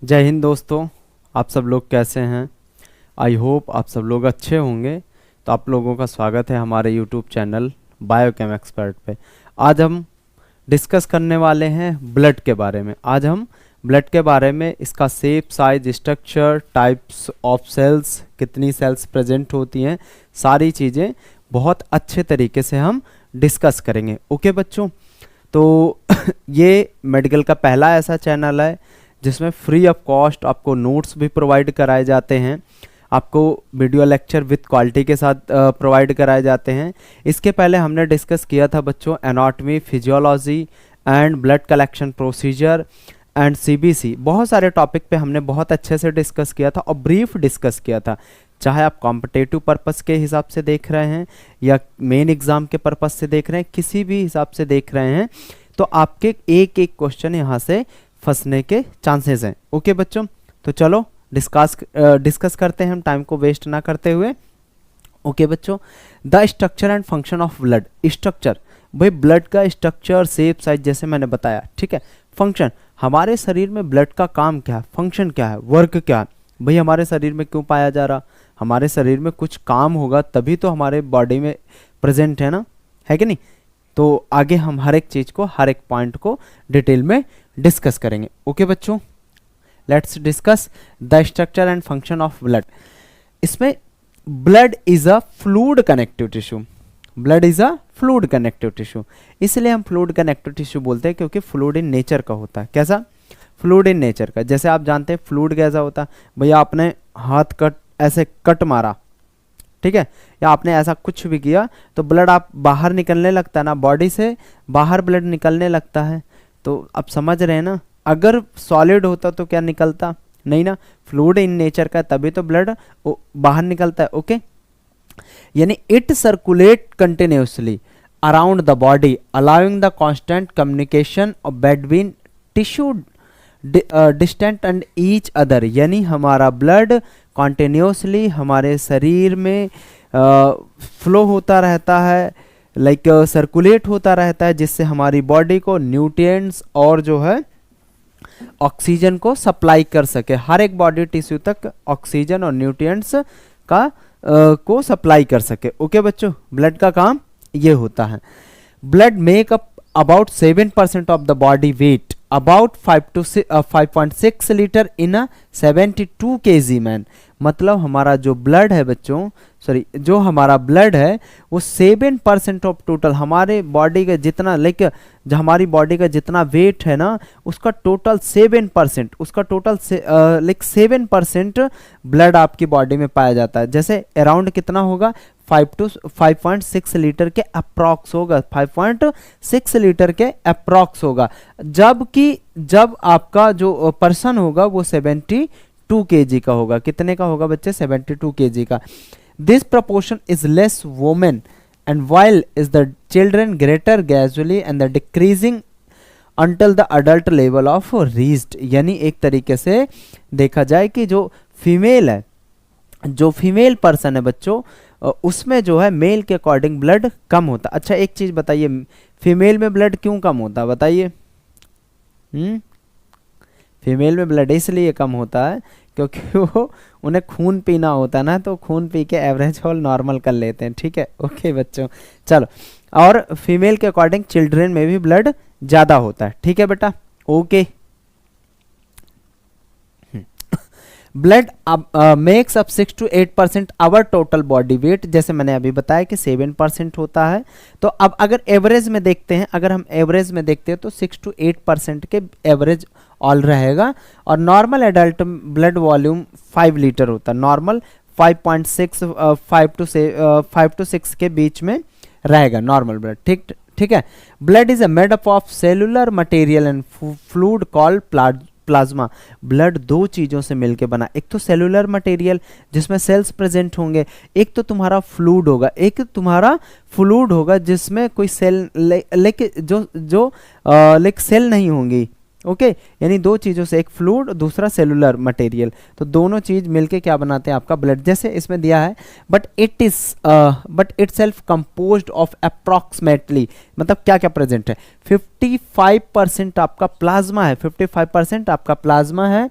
जय हिंद दोस्तों। आप सब लोग कैसे हैं? आई होप आप सब लोग अच्छे होंगे। तो आप लोगों का स्वागत है हमारे यूट्यूब चैनल बायोकेम एक्सपर्ट पे। आज हम डिस्कस करने वाले हैं ब्लड के बारे में। आज हम ब्लड के बारे में, इसका shape, size, structure, types of cells, कितनी सेल्स प्रेजेंट होती हैं, सारी चीज़ें बहुत अच्छे तरीके से हम डिस्कस करेंगे। ओके बच्चों, तो ये मेडिकल का पहला ऐसा चैनल है जिसमें फ्री ऑफ कॉस्ट आपको नोट्स भी प्रोवाइड कराए जाते हैं, आपको वीडियो लेक्चर विद क्वालिटी के साथ प्रोवाइड कराए जाते हैं। इसके पहले हमने डिस्कस किया था बच्चों anatomy, physiology and blood collection procedure and CBC. बहुत सारे टॉपिक पे हमने बहुत अच्छे से डिस्कस किया था और ब्रीफ डिस्कस किया था। चाहे आप कॉम्पिटेटिव पर्पस के हिसाब से देख रहे हैं या मेन एग्जाम के पर्पस से देख रहे हैं, किसी भी हिसाब से देख रहे हैं, तो आपके एक एक क्वेश्चन यहाँ से फंसने के चांसेस हैं। ओके बच्चों, तो चलो डिस्कस करते हैं हम टाइम को वेस्ट ना करते हुए। ओके बच्चों, the structure and function of blood. Structure, भाई ब्लड का स्ट्रक्चर, शेप, साइज जैसे मैंने बताया, ठीक है। फंक्शन, हमारे शरीर में ब्लड का काम क्या है, फंक्शन क्या है, वर्क क्या है। भाई हमारे शरीर में क्यों पाया जा रहा, हमारे शरीर में कुछ काम होगा तभी तो हमारे बॉडी में प्रेजेंट है ना, है कि नहीं। तो आगे हम हर एक चीज को, हर एक पॉइंट को डिटेल में डिस्कस करेंगे। ओके बच्चों, let's discuss the structure and function of blood. इसमें blood is a fluid connective tissue. Blood is a fluid connective tissue, इसलिए हम फ्लूइड कनेक्टिव टिश्यू बोलते हैं क्योंकि फ्लूइड इन नेचर का होता है। कैसा? फ्लूइड इन नेचर का। जैसे आप जानते हैं फ्लूइड कैसा होता है, भैया आपने हाथ कट ऐसे कट मारा, ठीक है, या आपने ऐसा कुछ भी किया तो ब्लड आप बाहर निकलने लगता है ना, बॉडी से बाहर ब्लड निकलने लगता है। तो आप समझ रहे हैं ना, अगर सॉलिड होता तो क्या निकलता नहीं ना, फ्लूइड इन नेचर का तभी तो ब्लड बाहर निकलता है। ओके, यानी it circulate continuously around the body allowing the constant communication of between tissue distant and each other. यानी हमारा ब्लड कॉन्टिन्यूसली हमारे शरीर में फ्लो होता रहता है, लाइक सर्कुलेट होता रहता है, जिससे हमारी बॉडी को न्यूट्रिएंट्स और जो है ऑक्सीजन को सप्लाई कर सके। हर एक बॉडी टिश्यू तक ऑक्सीजन और न्यूट्रिएंट्स का को सप्लाई कर सके। ओके बच्चों, ब्लड का काम ये होता है। Blood make up about 7% of the body weight, about 5.6 litre in a 72 kg man. मतलब हमारा जो ब्लड है बच्चों, सॉरी, जो हमारा ब्लड है वो 7% ऑफ टोटल हमारे बॉडी का जितना, लाइक जो हमारी बॉडी का जितना वेट है ना, उसका टोटल 7%, उसका टोटल लाइक 7% ब्लड आपकी बॉडी में पाया जाता है। जैसे अराउंड कितना होगा, 5.6 लीटर के अप्रॉक्स होगा, 5.6 लीटर के अप्रॉक्स होगा। जबकि जब आपका जो पर्सन होगा वो 72 kg का होगा। कितने का होगा बच्चे? 72 kg का। This proportion is less women and while is the children greater gradually and the decreasing until the adult level of reached. यानी एक तरीके से देखा जाए कि जो फीमेल है, जो फीमेल पर्सन है बच्चों, उसमें जो है मेल के अकॉर्डिंग ब्लड कम होता। अच्छा एक चीज बताइए, फीमेल में ब्लड क्यों कम होता, बताइए। फीमेल में ब्लड इसलिए कम होता है क्योंकि वो उन्हें खून पीना होता है ना, तो खून पी के एवरेज होल नॉर्मल कर लेते हैं। ठीक है, ओके बच्चों, चलो। और फीमेल के अकॉर्डिंग चिल्ड्रन में भी ब्लड ज्यादा होता है। ठीक है बेटा, okay. Blood makes up 6 to 8% our total body weight. जैसे मैंने अभी बताया कि 7% होता है। तो अब अगर एवरेज में देखते हैं, अगर हम एवरेज में देखते हैं तो 6 to 8% के एवरेज ऑल रहेगा। और normal adult blood volume 5 litre होता है। नॉर्मल 5.6 5 to 6 के बीच में रहेगा नॉर्मल ब्लड। ठीक है। Blood is a made up of cellular material and fluid called plasma. Blood दो चीजों से मिलकर बना, एक तो सेलुलर मटेरियल जिसमें सेल्स प्रेजेंट होंगे, एक तो तुम्हारा फ्लूइड होगा, एक तुम्हारा फ्लूइड होगा जिसमें कोई सेल लाइक सेल नहीं होंगी। ओके, यानी दो चीजों से, एक फ्लूइड, दूसरा सेलुलर मटेरियल, तो दोनों चीज मिलके क्या बनाते हैं आपका ब्लड। जैसे इसमें दिया है but it self composed of approximately, मतलब क्या क्या प्रेजेंट है, 55% आपका प्लाज्मा है, 55% आपका प्लाज्मा है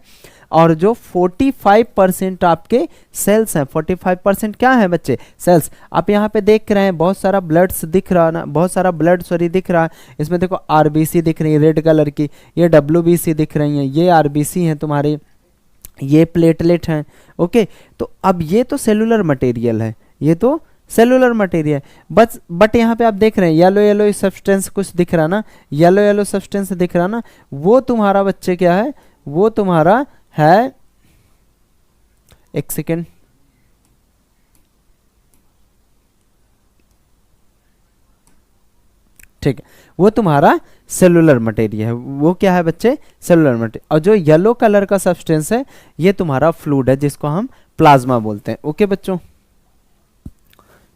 और जो 45% आपके सेल्स हैं, 45% क्या है बच्चे, सेल्स। आप यहाँ पे देख रहे हैं बहुत सारा ब्लड्स दिख रहा है ना, बहुत सारा ब्लड सॉरी दिख रहा है। इसमें देखो आरबीसी दिख रही है रेड कलर की, ये डब्ल्यूबीसी दिख रही हैं, ये आरबीसी हैं तुम्हारी, ये प्लेटलेट हैं। ओके, तो अब ये तो सेलुलर मटेरियल है, ये तो सेलुलर मटेरियल, बट यहाँ पे आप देख रहे हैं येलो येलो सब्सटेंस कुछ दिख रहा ना, येलो येलो सब्सटेंस दिख रहा ना, वो तुम्हारा बच्चे क्या है, वो तुम्हारा है, एक सेकेंड, ठीक है, वो तुम्हारा सेलुलर मटेरियल है। वो क्या है बच्चे, सेलुलर मटेरियल। और जो येलो कलर का सब्सटेंस है ये तुम्हारा फ्लूइड है, जिसको हम प्लाज्मा बोलते हैं। ओके बच्चों,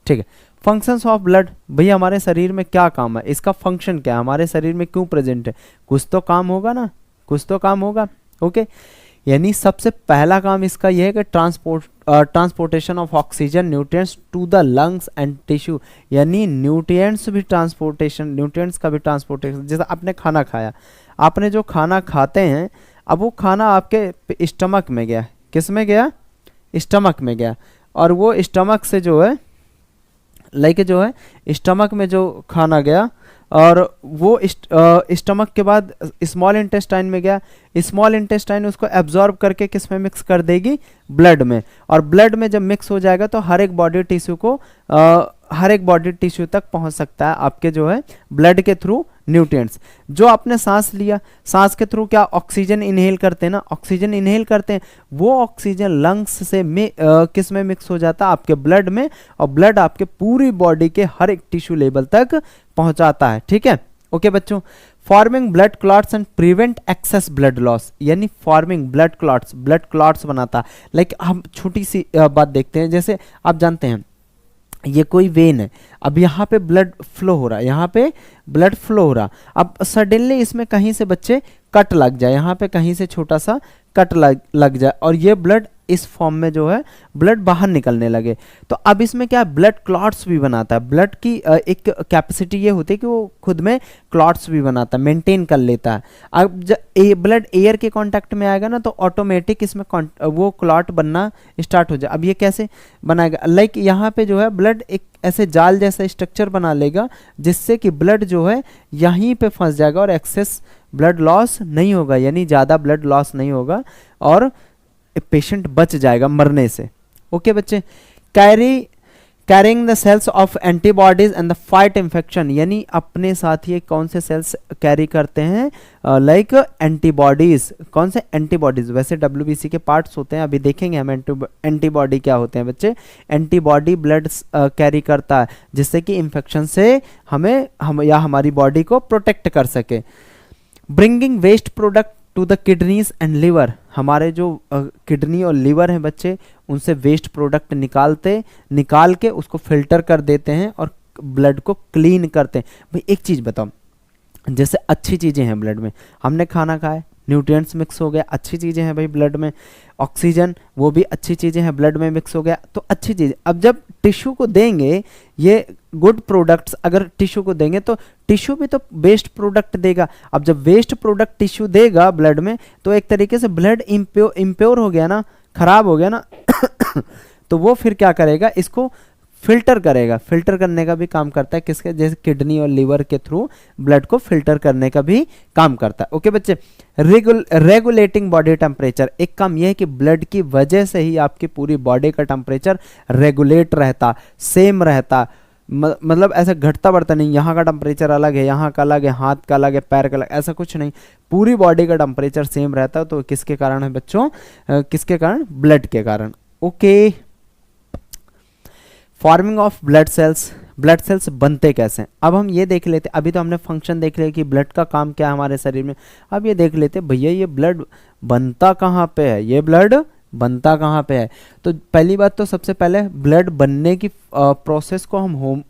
ठीक है। फंक्शंस ऑफ ब्लड, भैया हमारे शरीर में क्या काम है, इसका फंक्शन क्या है, हमारे शरीर में क्यों प्रेजेंट है, कुछ तो काम होगा ना, कुछ तो काम होगा। ओके, यानी सबसे पहला काम इसका यह है कि transportation of oxygen nutrients to the lungs and tissue, यानी न्यूट्रिएंट्स भी ट्रांसपोर्टेशन, न्यूट्रिएंट्स का भी ट्रांसपोर्टेशन। जैसे आपने खाना खाया, आपने जो खाना खाते हैं, अब वो खाना आपके स्टमक में गया, किस में गया, स्टमक में गया, और वो स्टमक से जो है जो है स्टमक में जो खाना गया, और वो स्टमक के बाद स्मॉल इंटेस्टाइन में गया, स्मॉल इंटेस्टाइन उसको एब्जॉर्ब करके किस में मिक्स कर देगी, ब्लड में, और ब्लड में जब मिक्स हो जाएगा तो हर एक बॉडी टिश्यू को हर एक बॉडी टिश्यू तक पहुंच सकता है आपके जो है ब्लड के थ्रू न्यूट्रिएंट्स। जो आपने सांस लिया, सांस के थ्रू क्या ऑक्सीजन इनहेल करते हैं ना, ऑक्सीजन इनहेल करते हैं, वो ऑक्सीजन लंग्स से किस में मिक्स हो जाता है, आपके ब्लड में, और ब्लड आपके पूरी बॉडी के हर एक टिश्यू लेवल तक पहुंचाता है। ठीक है, ओके बच्चों। Forming blood clots and prevent excess blood loss, यानी फॉर्मिंग ब्लड क्लॉट्स बनाता है। लाइक हम छोटी सी बात देखते हैं, जैसे आप जानते हैं ये कोई वेन है, अब यहाँ पे ब्लड फ्लो हो रहा है, यहाँ पे ब्लड फ्लो हो रहा, अब सडनली इसमें कहीं से बच्चे कट लग जाए, यहाँ पे कहीं से छोटा सा कट लग जाए, और ये ब्लड इस फॉर्म में जो है ब्लड बाहर निकलने लगे, तो अब इसमें क्या ब्लड क्लॉट्स भी बनाता है। ब्लड की एक कैपेसिटी ये होती है कि वो खुद में क्लॉट्स भी बनाता है, मेंटेन कर लेता है। अब जब ब्लड एयर के कांटेक्ट में आएगा ना, तो ऑटोमेटिक इसमें वो क्लॉट बनना स्टार्ट हो जाए। अब ये कैसे बनाएगा, लाइक यहाँ पे जो है ब्लड एक ऐसे जाल जैसा स्ट्रक्चर बना लेगा, जिससे कि ब्लड जो है यहीं पे फंस जाएगा और एक्सेस ब्लड लॉस नहीं होगा, यानी ज़्यादा ब्लड लॉस नहीं होगा, और पेशेंट बच जाएगा मरने से। ओके बच्चे। Carrying the cells of antibodies and the fight infection, यानी अपने साथ ये कौन से सेल्स कैरी करते हैं, लाइक एंटीबॉडीज। कौन से एंटीबॉडीज, वैसे डब्ल्यूबीसी के पार्ट्स होते हैं, अभी देखेंगे हम एंटीबॉडी क्या होते हैं बच्चे। एंटीबॉडी ब्लड कैरी करता है, जिससे कि इन्फेक्शन से या हमारी बॉडी को प्रोटेक्ट कर सके। Bringing waste product to the kidneys and liver, हमारे जो किडनी और लिवर हैं बच्चे, उनसे वेस्ट प्रोडक्ट निकाल के उसको फिल्टर कर देते हैं और ब्लड को क्लीन करते हैं। भाई एक चीज़ बताओ, जैसे अच्छी चीज़ें हैं ब्लड में, हमने खाना खाया, न्यूट्रिएंट्स मिक्स हो गया, अच्छी चीज़ें हैं भाई ब्लड में। ऑक्सीजन, वो भी अच्छी चीज़ें हैं, ब्लड में मिक्स हो गया, तो अच्छी चीज़। अब जब टिश्यू को देंगे ये गुड प्रोडक्ट्स, अगर टिश्यू को देंगे तो टिश्यू भी तो वेस्ट प्रोडक्ट देगा। अब जब वेस्ट प्रोडक्ट टिश्यू देगा ब्लड में, तो एक तरीके से ब्लड इम्प्योर हो गया ना, खराब हो गया ना तो वो फिर क्या करेगा, इसको फिल्टर करेगा। फिल्टर करने का भी काम करता है, किसके, जैसे किडनी और लिवर के थ्रू ब्लड को फिल्टर करने का भी काम करता है। ओके बच्चे। रेगुलेटिंग बॉडी टेम्परेचर, एक काम यह है कि ब्लड की वजह से ही आपकी पूरी बॉडी का टेम्परेचर रेगुलेट रहता, सेम रहता, मतलब ऐसा घटता बढ़ता नहीं, यहाँ का टेम्परेचर अलग है, यहाँ का अलग है, हाथ का अलग है, पैर का अलग, ऐसा कुछ नहीं, पूरी बॉडी का टेम्परेचर सेम रहता है। तो किसके कारण है बच्चों, किसके कारण, ब्लड के कारण। Okay. Forming of blood cells बनते कैसे हैं, अब हम ये देख लेते। अभी तो हमने फंक्शन देख लिया कि ब्लड का काम क्या है हमारे शरीर में, अब ये देख लेते भैया ये ब्लड बनता कहाँ पे है, ये ब्लड बनता कहाँ पे है। तो पहली बात तो सबसे पहले ब्लड बनने की प्रोसेस को हम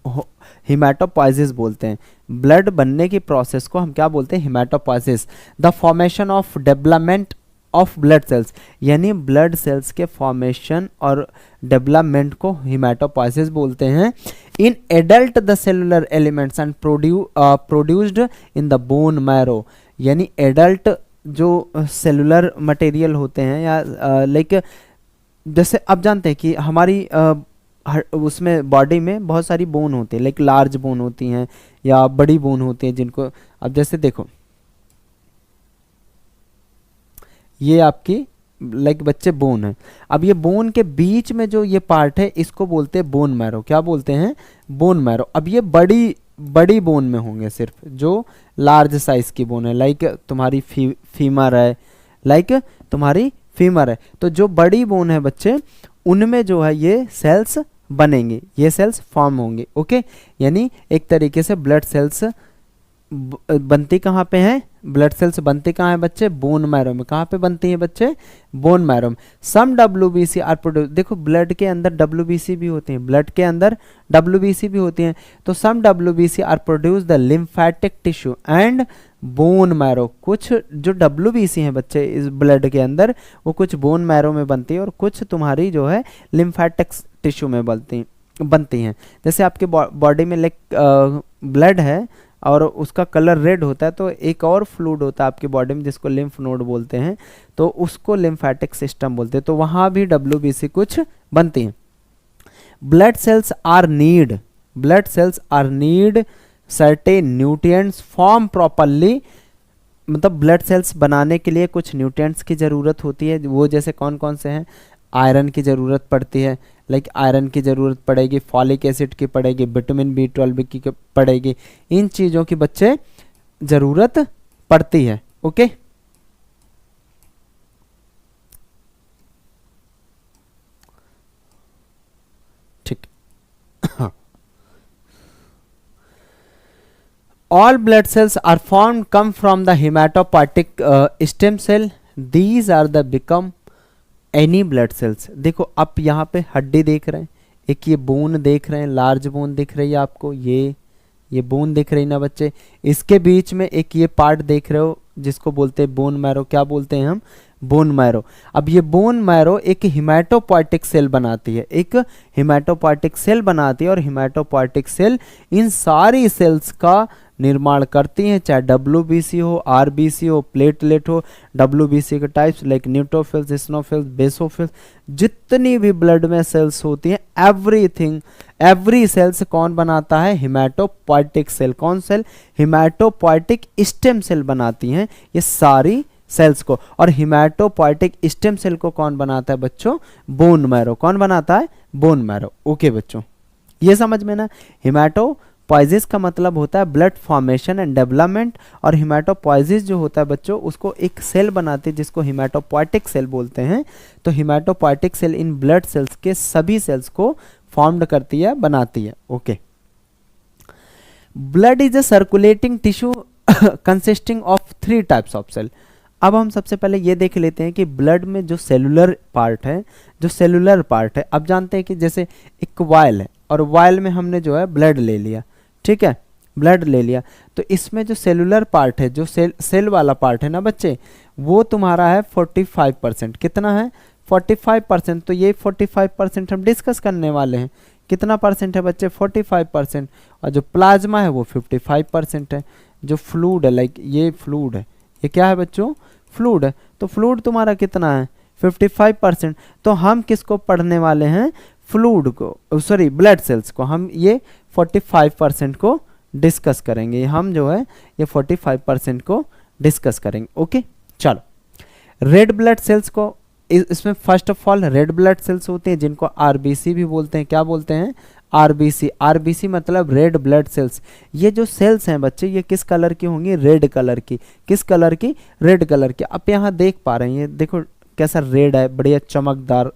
हिमेटोपोइसिस बोलते हैं। ब्लड बनने की प्रोसेस को हम क्या बोलते हैं, haematopoiesis. The formation of development of blood cells, यानी ब्लड सेल्स के फॉर्मेशन और डेवलपमेंट को हिमेटोपोइसिस बोलते हैं। In adult the cellular elements and produced in the bone marrow, यानी एडल्ट जो सेलुलर मटेरियल होते हैं या लाइक जैसे आप जानते हैं कि हमारी उसमें बॉडी में बहुत सारी बोन होती है, लाइक लार्ज बोन होती हैं या बड़ी बोन होती है, जिनको अब जैसे देखो ये आपकी लाइक बच्चे बोन है। अब ये बोन के बीच में जो ये पार्ट है इसको बोलते हैं बोन मैरो। क्या बोलते हैं? Bone marrow. अब ये बड़ी बड़ी बोन में होंगे, सिर्फ जो लार्ज साइज की बोन है, लाइक तुम्हारी फीमर है, लाइक तुम्हारी फीमर है। तो जो बड़ी बोन है बच्चे, उनमें जो है ये सेल्स बनेंगे, ये सेल्स फॉर्म होंगे। ओके, यानी एक तरीके से ब्लड सेल्स बनती कहाँ पे हैं? ब्लड सेल्स बनती कहाँ है बच्चे? बोन मैरो में। कहाँ पे बनती हैं बच्चे? बोन मैरो में। सम WBC आर प्रोड्यूस, देखो ब्लड के अंदर WBC भी होती हैं, ब्लड के अंदर WBC भी होती हैं। तो some WBC are produce the lymphatic tissue and bone marrow. कुछ जो WBC हैं बच्चे इस ब्लड के अंदर, वो कुछ बोन मैरो में बनती है और कुछ तुम्हारी जो है लिम्फेटिक टिश्यू में बनती हैं। जैसे आपके बॉडी में लाइक ब्लड है और उसका कलर रेड होता है, तो एक और फ्लूइड होता है आपकी बॉडी में जिसको लिम्फ नोड बोलते हैं, तो उसको लिम्फेटिक सिस्टम बोलते हैं। तो वहाँ भी WBC कुछ बनती हैं। Blood cells are need certain nutrients form properly, मतलब ब्लड सेल्स बनाने के लिए कुछ न्यूट्रिएंट्स की ज़रूरत होती है। वो जैसे कौन कौन से हैं? आयरन की ज़रूरत पड़ती है, लाइक आयरन की ज़रूरत पड़ेगी, फॉलिक एसिड की पड़ेगी, विटामिन B12 की पड़ेगी। इन चीज़ों की बच्चे ज़रूरत पड़ती है। ओके, ठीक। All blood cells are formed come from the hematopoietic stem cell. These are the become any blood cells. देखो आप यहाँ पे हड्डी देख रहे हैं, एक ये बोन देख रहे हैं, लार्ज बोन दिख रही है आपको, ये बोन दिख रही ना बच्चे। इसके बीच में एक ये पार्ट देख रहे हो जिसको बोलते हैं बोन मैरो। क्या बोलते हैं हम? Bone marrow. अब ये बोन मैरो एक हिमेटोपोइटिक सेल बनाती है, एक हिमेटोपोइटिक सेल बनाती है, और हिमेटोपोइटिक सेल इन सारी सेल्स का निर्माण करती हैं, चाहे WBC हो, RBC हो, प्लेटलेट हो। WBC के टाइप्स लाइक न्यूट्रोफिल्स, इस्नोफिल्स, बेसोफिल्स, जितनी भी ब्लड में सेल्स होती हैं, एवरी सेल्स कौन बनाता है? Haematopoietic cell. कौन सेल? हिमेटोपोइटिक स्टेम सेल बनाती हैं ये सारी सेल्स को। और हिमेटोपोइटिक स्टेम सेल को कौन बनाता है बच्चों? Bone marrow. कौन बनाता है? Bone marrow. ओके बच्चों, ये समझ में ना। हिमेटोपोइसिस का मतलब होता है ब्लड फॉर्मेशन एंड डेवलपमेंट, और हिमेटोपोइसिस जो होता है बच्चों उसको एक सेल बनाती है जिसको हिमेटोपोइटिक सेल बोलते हैं। तो हिमेटोपोइटिक सेल इन ब्लड सेल्स के सभी सेल्स को फॉर्म्ड करती है, बनाती है। Okay, blood is a circulating tissue consisting of 3 types of cell. अब हम सबसे पहले ये देख लेते हैं कि ब्लड में जो सेलुलर पार्ट है, अब जानते हैं कि जैसे एक वायल है और वायल में हमने जो है ब्लड ले लिया, ठीक है, ब्लड ले लिया। तो इसमें जो सेलुलर पार्ट है, जो सेल वाला पार्ट है ना बच्चे, वो तुम्हारा है 45%। कितना है? 45%। तो ये 45% हम डिस्कस करने वाले हैं। कितना परसेंट है बच्चे? 45%। और जो प्लाज्मा है वो 55% है। जो फ्लूइड है, लाइक ये फ्लूइड है, ये क्या है बच्चों? फ्लूइड है। तो फ्लूइड तुम्हारा कितना है? 55%। तो हम किसको पढ़ने वाले हैं? फ्लूइड को, सॉरी ब्लड सेल्स को। हम ये 45% को डिस्कस करेंगे। हम जो है ये 45% को डिस्कस करेंगे। ओके, चलो। रेड ब्लड सेल्स को, इसमें first of all red blood cells होते हैं जिनको RBC भी बोलते हैं। क्या बोलते हैं? RBC मतलब रेड ब्लड सेल्स। ये जो सेल्स हैं बच्चे, ये किस कलर की होंगी? रेड कलर की। किस कलर की? रेड कलर की। आप यहाँ देख पा रहे हैं, ये देखो कैसा रेड है, बढ़िया चमकदार।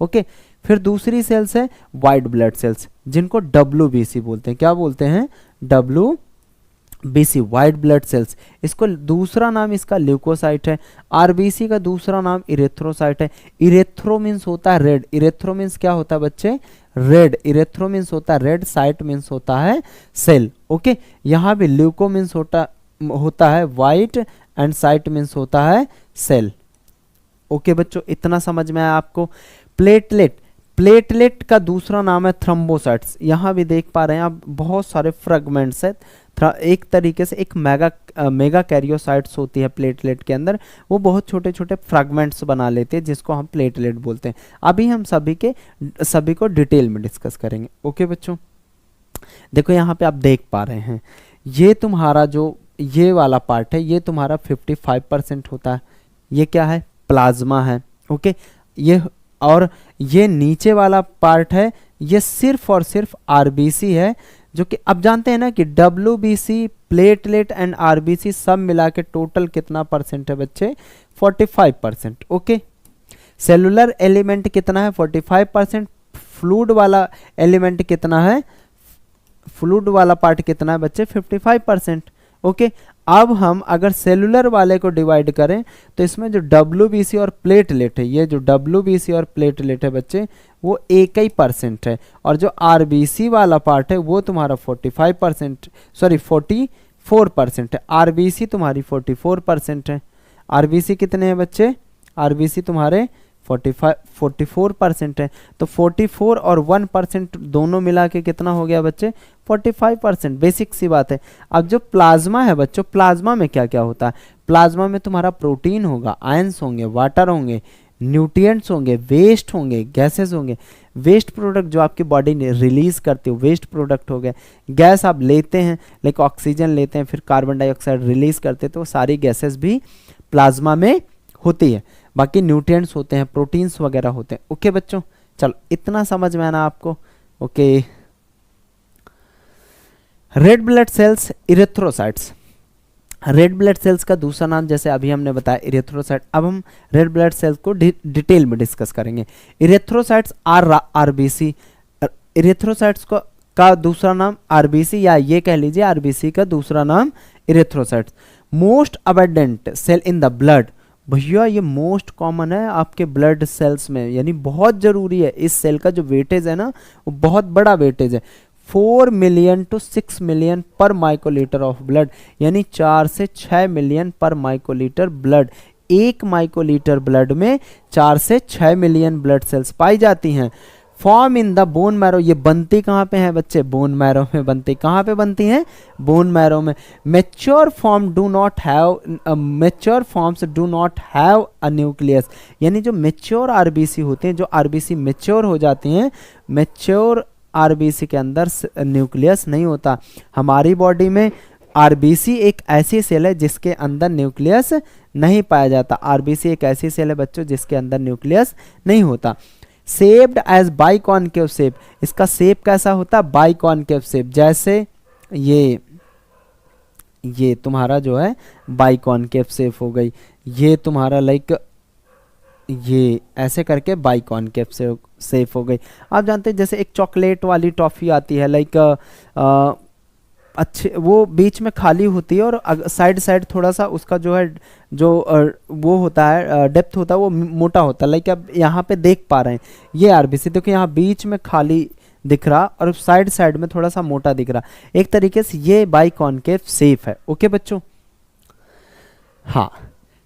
ओके, फिर दूसरी सेल्स है वाइट ब्लड सेल्स जिनको WBC बोलते हैं। क्या बोलते हैं? WBC, white blood sales. इसको दूसरा नाम इसका ल्यूकोसाइट है। RBC का दूसरा नाम इरेथ्रोसाइट है। इरेथ्रो मीन्स होता है रेड। इरेथ्रो मीन्स क्या होता है बच्चे? रेड। इरेथ्रो मीन्स होता है रेड, साइट मीन्स होता है सेल। ओके, यहाँ भी ल्यूको मीन्स होता है वाइट एंड साइट मीन्स होता है सेल। ओके बच्चों, इतना समझ में आया आपको? प्लेटलेट का दूसरा नाम है थ्रोम्बोसाइट्स। यहाँ भी देख पा रहे हैं आप बहुत सारे फ्रेगमेंट्स है एक तरीके से एक मेगा कैरियोसाइट्स होती है प्लेटलेट के अंदर, वो बहुत छोटे छोटे फ्रैगमेंट्स बना लेते हैं जिसको हम प्लेटलेट बोलते हैं। अभी हम सभी को डिटेल में डिस्कस करेंगे। ओके बच्चों, देखो यहाँ पे आप देख पा रहे हैं, ये तुम्हारा जो ये वाला पार्ट है ये तुम्हारा 55% होता है, ये क्या है, प्लाज्मा है। ओके, ये और ये नीचे वाला पार्ट है, ये सिर्फ और सिर्फ आरबीसी है, जो कि अब जानते हैं ना कि डब्ल्यूबीसी, प्लेटलेट एंड आरबीसी सब मिला के टोटल कितना परसेंट है बच्चे, 45%। ओके, सेलुलर एलिमेंट कितना है, 45%। फ्लूइड वाला एलिमेंट कितना है, फ्लूइड वाला पार्ट कितना है बच्चे, 55%। ओके, अब हम अगर सेलुलर वाले को डिवाइड करें तो इसमें जो डब्ल्यूबीसी और प्लेटलेट है, ये जो डब्ल्यूबीसी और प्लेटलेट है बच्चे वो 1% है, और जो आरबीसी वाला पार्ट है वो तुम्हारा 44% है। आरबीसी तुम्हारी 44% है। आरबीसी कितने हैं बच्चे, आरबीसी तुम्हारे 44% है। तो 44 और 1% दोनों मिला के कितना हो गया बच्चे, 45%। बेसिक सी बात है। अब जो प्लाज्मा है बच्चों, प्लाज्मा में क्या क्या होता है, प्लाज्मा में तुम्हारा प्रोटीन होगा, आयंस होंगे, वाटर होंगे, न्यूट्रिएंट्स होंगे, वेस्ट होंगे, गैसेस होंगे। वेस्ट प्रोडक्ट जो आपकी बॉडी ने रिलीज करती हो, वेस्ट प्रोडक्ट हो गए। गैस आप लेते हैं, लाइक ऑक्सीजन लेते हैं, फिर कार्बन डाइऑक्साइड रिलीज करते हैं, तो सारी गैसेस भी प्लाज्मा में होती है। बाकी न्यूट्रिएंट्स होते हैं, प्रोटीन्स वगैरह होते हैं। ओके बच्चों, चलो इतना समझ में आना आपको। Okay, red blood cells, erythrocytes. Red blood cells का दूसरा नाम जैसे अभी हमने बताया इरेथ्रोसाइट। अब हम रेड ब्लड सेल्स को डिटेल में डिस्कस करेंगे। इरेथ्रोसाइट्स आरबीसी, इरेथ्रोसाइट्स को का दूसरा नाम आरबीसी, या ये कह लीजिए आरबीसी का दूसरा नाम erythrocytes. Most abundant cell in the blood, भैया ये मोस्ट कॉमन है आपके ब्लड सेल्स में, यानी बहुत जरूरी है। इस सेल का जो वेटेज है ना वो बहुत बड़ा वेटेज है, 4 मिलियन टू 6 मिलियन पर माइक्रोलीटर ऑफ ब्लड, यानी 4 से 6 मिलियन पर माइक्रोलीटर ब्लड। एक माइक्रोलीटर ब्लड में 4 से 6 मिलियन ब्लड सेल्स पाई जाती हैं। Form in the bone marrow, ये बनती कहाँ पे है बच्चे, बोन मैरो में बनती। कहाँ पे बनती हैं, बोन मैरो में। Mature forms do not have a nucleus, यानी जो मेच्योर आरबीसी होते हैं, जो आरबीसी मेच्योर हो जाती हैं, मेच्योर आरबीसी के अंदर न्यूक्लियस नहीं होता। हमारी बॉडी में आरबीसी एक ऐसी सेल है जिसके अंदर न्यूक्लियस नहीं पाया जाता। आरबीसी एक ऐसी सेल है बच्चों जिसके अंदर न्यूक्लियस नहीं होता। शेप्ड एज बाइकॉनकेव शेप, इसका शेप कैसा होता है, बाइकॉनकेव शेप। जैसे ये तुम्हारा जो है बाइकॉनकेव शेप हो गई, ये तुम्हारा लाइक ये ऐसे करके बाइकॉनकेव शेप हो गई। आप जानते हैं जैसे एक चॉकलेट वाली टॉफी आती है, लाइक अच्छे, वो बीच में खाली होती है और साइड साइड थोड़ा सा उसका जो है वो होता है, डेप्थ होता है, वो मोटा होता है। लाइक अब यहाँ पे देख पा रहे हैं ये आरबीसी, देखो यहाँ बीच में खाली दिख रहा और साइड साइड में थोड़ा सा मोटा दिख रहा। एक तरीके से ये बाइकॉनकेव शेप है। ओके बच्चों, हाँ,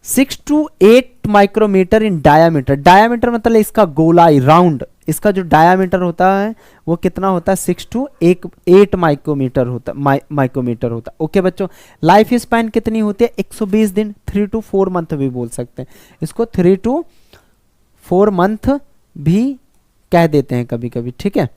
6 to 8 micrometre in diameter. Diameter मतलब इसका गोलाई, राउंड, इसका जो डायामीटर होता है वो कितना होता है, 6 to 8 माइक्रोमीटर होता। ओके बच्चों, लाइफ स्पैन कितनी होती है, 120 दिन, 3 to 4 मंथ भी बोल सकते हैं इसको, 3 to 4 मंथ भी कह देते हैं कभी कभी, ठीक है।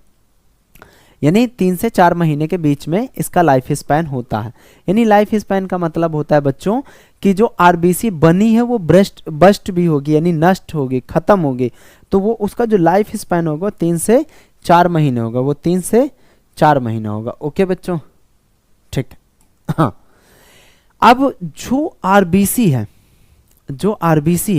यानी 3 से 4 महीने के बीच में इसका लाइफ स्पैन होता है। यानी लाइफ स्पैन का मतलब होता है बच्चों कि जो आरबीसी बनी है वो बस्ट भी होगी, यानी नष्ट होगी, खत्म होगी, तो वो उसका जो लाइफ स्पैन होगा 3 से 4 महीने होगा, वो 3 से 4 महीने होगा। ओके बच्चों, ठीक, हाँ। अब जो आरबीसी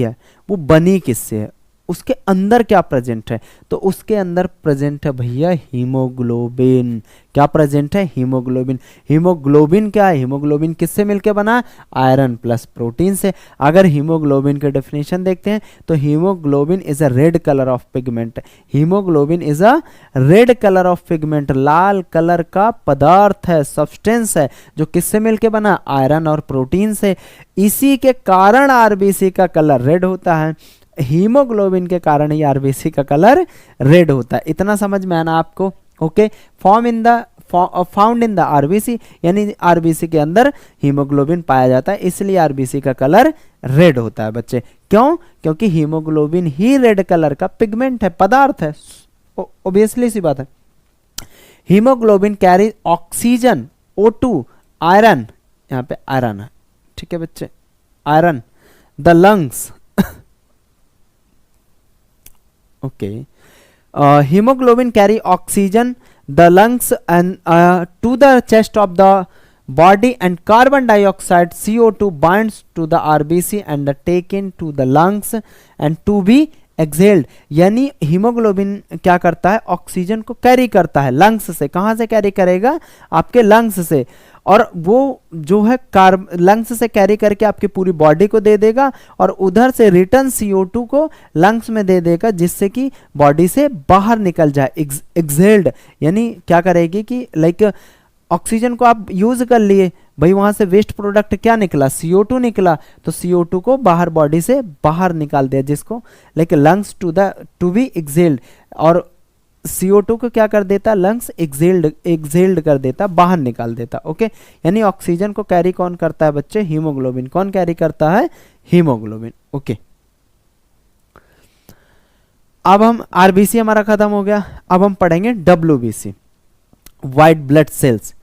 है वो बनी किससे है, उसके अंदर क्या प्रेजेंट है, तो उसके अंदर प्रेजेंट है भैया हीमोग्लोबिन। क्या प्रेजेंट है, हीमोग्लोबिन। हीमोग्लोबिन क्या है, हीमोग्लोबिन किससे मिलके बना, आयरन प्लस प्रोटीन से। अगर हीमोग्लोबिन के डेफिनेशन देखते हैं तो haemoglobin is a red colour of pigment. Haemoglobin is a red colour of pigment, Lal colour का पदार्थ है, सब्सटेंस है, जो किससे मिलके बना, आयरन और प्रोटीन से। इसी के कारण आरबीसी का कलर रेड होता है, हीमोग्लोबिन के कारण ही आरबीसी का कलर रेड होता है। इतना समझ में आना आपको। Okay, found in the RBC, यानी आरबीसी के अंदर हीमोग्लोबिन पाया जाता है, इसलिए आरबीसी का कलर रेड होता है बच्चे। क्यों? क्योंकि हीमोग्लोबिन ही रेड कलर का पिगमेंट है, पदार्थ है, ऑब्वियसली सी बात है। Haemoglobin carry oxygen, O2, iron, यहाँ पे आयरन है, ठीक है बच्चे, iron, the lungs, okay, hemoglobin carry oxygen the lungs and to the chest of the body, and carbon dioxide CO2 binds to the RBC and taken to the lungs and to be exhaled। यानी haemoglobin क्या करता है, oxygen को carry करता है lungs से। कहाँ से कैरी करेगा? आपके लंग्स से, और वो जो है लंग्स से कैरी करके आपकी पूरी बॉडी को दे देगा, और उधर से रिटर्न CO2 को लंग्स में दे देगा, जिससे कि बॉडी से बाहर निकल जाए, एक्सहेल्ड। यानी क्या करेगी कि लाइक ऑक्सीजन को आप यूज कर लिए भाई, वहां से वेस्ट प्रोडक्ट क्या निकला, CO2 निकला, तो CO2 को बाहर बॉडी से बाहर निकाल दिया, जिसको like lungs to be exhaled, और CO2 को क्या कर देता, लंग्स एक्सहेल्ड कर देता, बाहर निकाल देता। ओके, यानी ऑक्सीजन को कैरी कौन करता है बच्चे? हीमोग्लोबिन। कौन कैरी करता है? हीमोग्लोबिन। ओके, अब हम आरबीसी हमारा खत्म हो गया, अब हम पढ़ेंगे WBC, white blood cells,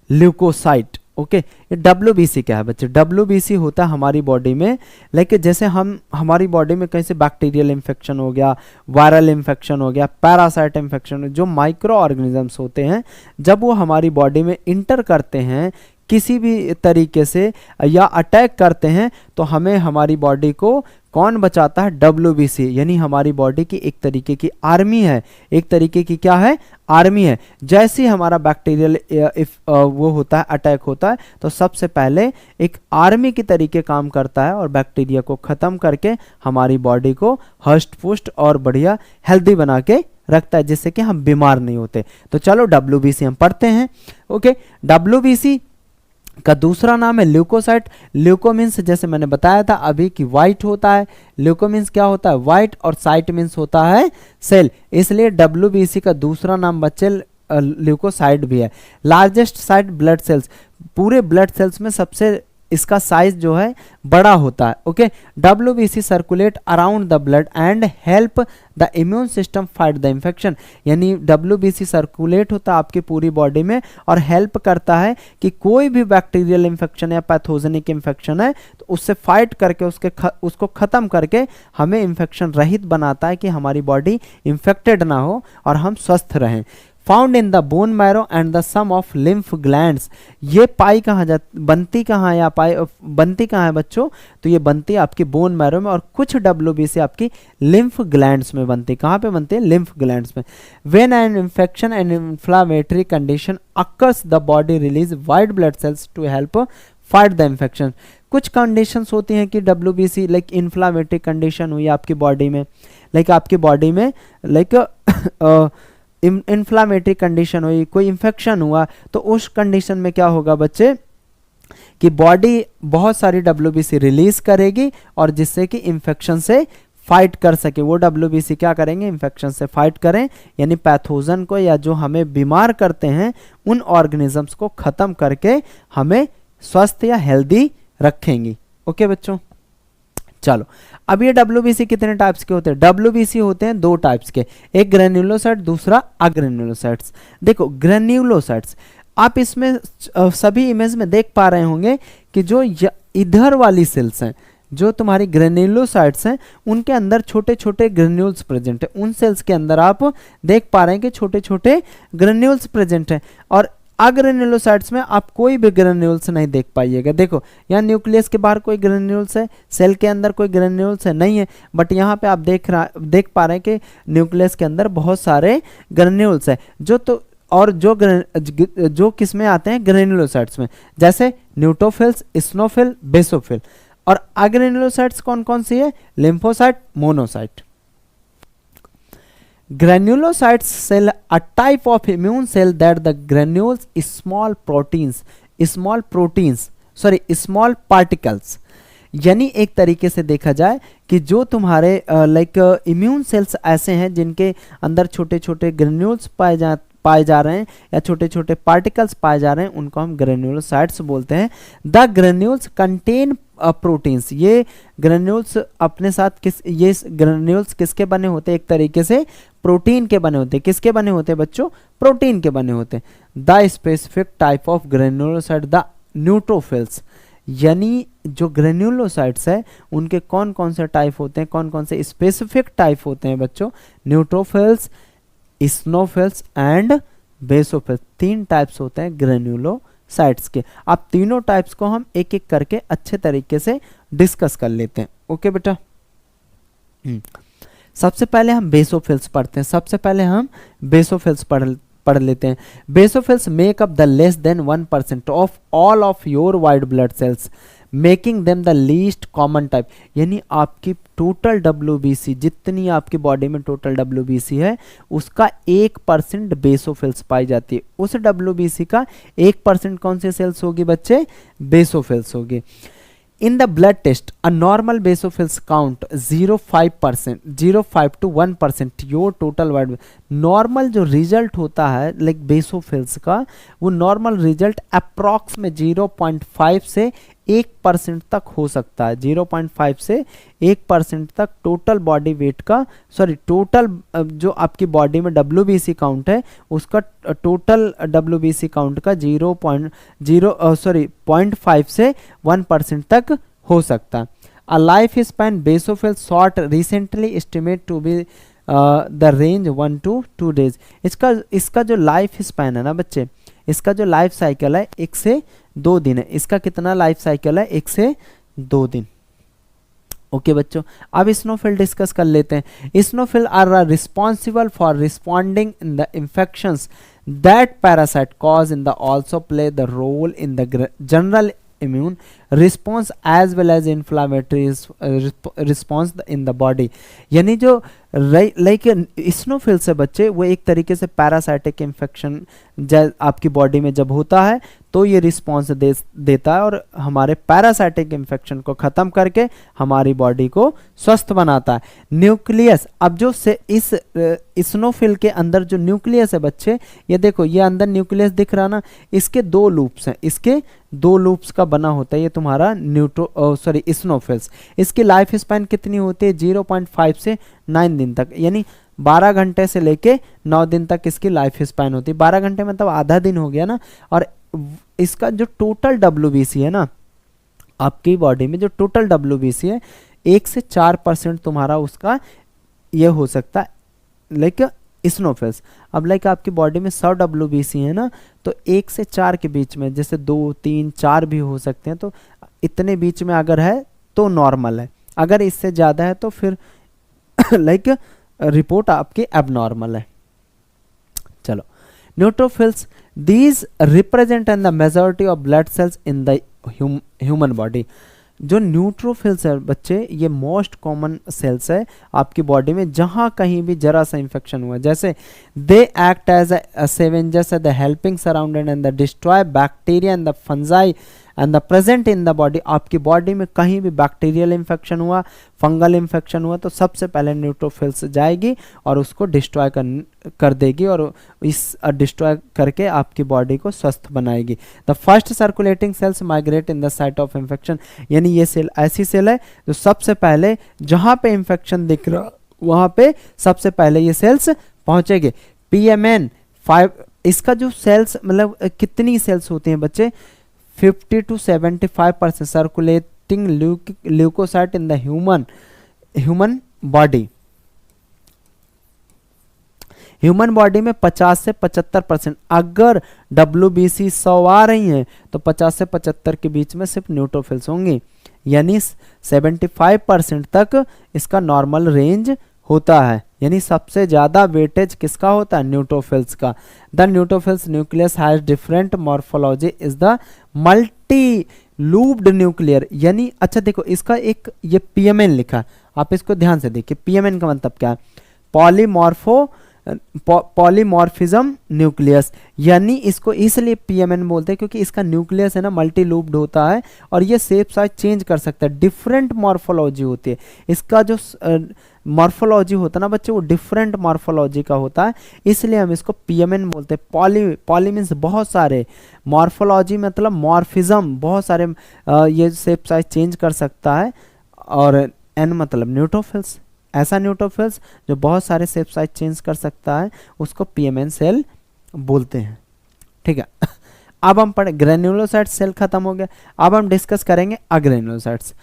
leucocyte. Okay, ये WBC क्या है बच्चे? WBC होता है हमारी बॉडी में, लाइक जैसे हमारी बॉडी में कहीं से बैक्टीरियल इन्फेक्शन हो गया, वायरल इन्फेक्शन हो गया, पैरासाइट इन्फेक्शन, जो माइक्रो ऑर्गेनिजम्स होते हैं, जब वो हमारी बॉडी में इंटर करते हैं किसी भी तरीके से या अटैक करते हैं, तो हमें हमारी बॉडी को कौन बचाता है? WBC। यानी हमारी बॉडी की एक तरीके की आर्मी है, एक तरीके की क्या है? आर्मी है। जैसे ही हमारा बैक्टीरियल वो होता है, अटैक होता है, तो सबसे पहले एक आर्मी की तरीके काम करता है और बैक्टीरिया को ख़त्म करके हमारी बॉडी को हष्ट पुष्ट और बढ़िया हेल्दी बना के रखता है, जिससे कि हम बीमार नहीं होते। तो चलो WBC हम पढ़ते हैं। ओके, WBC का दूसरा नाम है ल्यूकोसाइट। ल्यूको मीन्स जैसे मैंने बताया था अभी कि व्हाइट होता है, ल्यूको मीन्स क्या होता है? व्हाइट, और साइट मीन्स होता है सेल, इसलिए WBC का दूसरा नाम बच्चे ल्यूकोसाइट भी है। लार्जेस्ट साइट ब्लड सेल्स, पूरे ब्लड सेल्स में सबसे इसका साइज जो है बड़ा होता है। Okay, WBC circulate around the blood and help the immune system fight the infection. यानी WBC सर्कुलेट होता है आपकी पूरी बॉडी में और हेल्प करता है कि कोई भी बैक्टीरियल इन्फेक्शन या पैथोजेनिक इन्फेक्शन है तो उससे फाइट करके उसको ख़त्म करके हमें इन्फेक्शन रहित बनाता है, कि हमारी बॉडी इन्फेक्टेड ना हो और हम स्वस्थ रहें। Found in the bone marrow and the some of lymph glands. ये पाई कहाँ बनती कहाँ है, या पाई बनती कहाँ है बच्चों? तो ये बनती है आपकी बोन मैरो में, और कुछ WBC आपकी लिम्फ ग्लैंड्स में बनती है। कहाँ पे बनती है? लिम्फ ग्लैंड्स में। When an infection and inflammatory condition occurs the body release white blood cells to help fight the infection. कुछ कंडीशंस होती हैं कि WBC लाइक इन्फ्लामेटरी कंडीशन हुई आपकी बॉडी में, लाइक आपकी बॉडी में लाइक इन्फ्लामेटरी कंडीशन हुई, कोई इन्फेक्शन हुआ, तो उस कंडीशन में क्या होगा बच्चे कि बॉडी बहुत सारी WBC रिलीज करेगी, और जिससे कि इन्फेक्शन से फाइट कर सके। वो WBC क्या करेंगे? इन्फेक्शन से फाइट करें, यानी पैथोजन को या जो हमें बीमार करते हैं उन ऑर्गेनिजम्स को ख़त्म करके हमें स्वस्थ या हेल्दी रखेंगी। ओके बच्चों, चलो अब ये WBC कितने टाइप्स के होते हैं? WBC होते हैं 2 टाइप्स के, एक ग्रेन्युलोसाइट, दूसरा अग्रेन्युलोसाइट्स। देखो ग्रेन्युलोसाइट्स, आप इसमें सभी इमेज में देख पा रहे होंगे कि जो इधर वाली सेल्स हैं, जो तुम्हारी ग्रेन्युलोसाइट्स हैं, उनके अंदर छोटे छोटे ग्रेन्यूल्स प्रेजेंट है। उन सेल्स के अंदर आप देख पा रहे हैं कि छोटे छोटे ग्रेन्यूल्स प्रेजेंट हैं, और अग्रेन्युलोसाइट्स में आप कोई भी ग्रेन्यूल्स नहीं देख पाइएगा। देखो यहाँ न्यूक्लियस के बाहर कोई ग्रेन्यूल्स है, सेल के अंदर कोई ग्रेन्यूल्स है नहीं है, बट यहाँ पे आप देख पा रहे हैं कि न्यूक्लियस के अंदर बहुत सारे ग्रेन्यूल्स है, जो किस में आते हैं? ग्रेन्युलोसाइट्स में, जैसे न्यूट्रोफिल्स, स्नोफिल, बेसोफिल। और अग्रेन्युलोसाइट्स कौन कौन सी है? Lymphocyte, monocyte. Granulocytes cell a type of immune cell that the granules small particles। यानी एक तरीके से देखा जाए कि जो तुम्हारे लाइक इम्यून सेल्स ऐसे हैं जिनके अंदर छोटे छोटे ग्रेन्यूल्स पाए जा रहे हैं या छोटे छोटे पार्टिकल्स पाए जा रहे हैं उनको हम ग्रेन्युलोसाइट्स बोलते हैं। द ग्रेन्यूल्स कंटेन प्रोटीन्स, ये ग्रेन्यूल्स अपने साथ ये ग्रेन्यूल्स किसके बने होते हैं? एक तरीके से प्रोटीन के बने होते हैं। किसके बने होते हैं बच्चों? प्रोटीन के बने होते हैं। The specific type of granulocyte the neutrophils, यानी जो ग्रेन्युलोसाइट्स है उनके कौन कौन से टाइप होते हैं, कौन कौन से स्पेसिफिक टाइप होते हैं बच्चों? न्यूट्रोफिल्स, इस्नोफिल्स एंड बेसोफिल्स, 3 टाइप्स होते हैं ग्रेन्युलोसाइट्स के। अब तीनों टाइप्स को हम एक एक करके अच्छे तरीके से डिस्कस कर लेते हैं। ओके बेटा, सबसे पहले हम बेसोफिल्स पढ़ते हैं। सबसे पहले हम बेसोफिल्स पढ़ लेते हैं। Basophils make up the less than 1% of all of your white blood sales, making them the least common type, यानी आपकी टोटल WBC, जितनी आपकी बॉडी में टोटल WBC है उसका 1% बेसोफिल्स पाई जाती है। उस WBC का 1% कौन से सेल्स होगी बच्चे? बेसोफिल्स होगी। In the blood test, a normal basophils count 0.5 to 1% your total white। Normal जो रिजल्ट होता है लाइक बेसोफिल्स का, वो नॉर्मल रिजल्ट अप्रॉक्स में 0.5 से 1% तक हो सकता है। 0.5 से 1% तक टोटल बॉडी वेट का, सॉरी टोटल जो आपकी बॉडी में WBC काउंट है उसका टोटल WBC काउंट का 0.5 से 1% तक हो सकता है। A life span basophil short recently estimate to be the range 1 to 2 days। इसका जो लाइफ स्पैन है ना बच्चे, इसका जो लाइफ साइकिल है 1 से 2 दिन है। इसका कितना लाइफ साइकिल है? 1 से 2 दिन। ओके बच्चों, अब स्नोफिल डिस्कस कर लेते हैं। Eosinophil are responsible for responding in the infections that parasite cause in the also play the role in the general immune response as well as inflammatory response in the body। यानी जो like स्नोफिल से बच्चे वो एक तरीके से parasitic infection आपकी body में जब होता है तो ये रिस्पॉन्स देता है और हमारे पैरासाइटिक इन्फेक्शन को ख़त्म करके हमारी बॉडी को स्वस्थ बनाता है। न्यूक्लियस, अब जो से इस स्नोफिल के अंदर जो न्यूक्लियस है बच्चे, ये देखो ये अंदर न्यूक्लियस दिख रहा ना, इसके 2 लूप्स हैं, इसके 2 लूप्स का बना होता है ये तुम्हारा स्नोफिल्स। इसकी लाइफ स्पैन कितनी होती है? 0.5 से 9 दिन तक, यानी 12 घंटे से लेके 9 दिन तक इसकी लाइफ स्पैन होती है। 12 घंटे मतलब आधा दिन हो गया ना। और इसका जो टोटल WBC है ना, आपकी बॉडी में जो टोटल WBC है 1 से 4% तुम्हारा उसका ये हो सकता है लाइक स्नोफिल्स। अब लाइक आपकी बॉडी में 100 WBC है ना, तो 1 से 4 के बीच में, जैसे 2, 3, 4 भी हो सकते हैं, तो इतने बीच में अगर है तो नॉर्मल है, अगर इससे ज़्यादा है तो फिर लाइक रिपोर्ट आपकी एबनॉर्मल है। चलो, neutrophils these represent in the majority of blood cells in the human body. जो न्यूट्रोफिल्स है बच्चे, ये मोस्ट कॉमन सेल्स है आपकी बॉडी में, जहाँ कहीं भी जरा सा इंफेक्शन हुआ, जैसे they act as a scavengers the helping surrounded and the destroy bacteria and the fungi and the present in the body. आपकी बॉडी में कहीं भी बैक्टीरियल इन्फेक्शन हुआ, फंगल इन्फेक्शन हुआ, तो सबसे पहले न्यूट्रोफिल्स जाएगी और उसको डिस्ट्रॉय कर देगी और इस डिस्ट्रॉय करके आपकी बॉडी को स्वस्थ बनाएगी। The first circulating cells migrate in the site of infection, यानी ये सेल ऐसी सेल है जो सबसे पहले जहाँ पे इन्फेक्शन दिख रहा वहाँ पे सबसे पहले ये सेल्स पहुँचेगी। PMN 5, इसका जो सेल्स मतलब कितनी सेल्स होती हैं बच्चे? 50 to 75% circulating leucocyte in the human body. Human body में 50 से 75%, अगर WBC 100 आ रही हैं तो 50 से 75 के बीच में सिर्फ न्यूट्रोफिल्स होंगी, यानी 75% तक इसका नॉर्मल रेंज होता है। यानी सबसे ज़्यादा वेटेज किसका होता है? न्यूट्रोफिल्स का। The neutrophils nucleus has different morphology is the multi looped nuclear, यानी अच्छा देखो इसका एक ये PMN लिखा है, आप इसको ध्यान से देखिए। PMN का मतलब क्या है? पॉलीमॉर्फिज्म न्यूक्लियस, यानी इसको इसलिए PMN बोलते हैं क्योंकि इसका न्यूक्लियस है ना मल्टी लूप्ड होता है और ये शेप साइज चेंज कर सकता है, डिफरेंट मॉर्फोलॉजी होती है। इसका जो मॉर्फोलॉजी होता है ना बच्चे, वो डिफरेंट मॉर्फोलॉजी का होता है, इसलिए हम इसको पीएमएन बोलते हैं। पॉली मीन्स बहुत सारे, मॉर्फोलॉजी मतलब मॉर्फिज्म, बहुत सारे ये शेप साइज चेंज कर सकता है, और एन मतलब न्यूट्रोफिल्स, ऐसा न्यूट्रोफिल्स जो बहुत सारे शेप साइज चेंज कर सकता है, उसको पीएमएन सेल बोलते हैं। ठीक है। अब हम पढ़े ग्रेन्युलोसाइट सेल खत्म हो गया, अब हम डिस्कस करेंगे अग्रेन्युलोसाइट्स।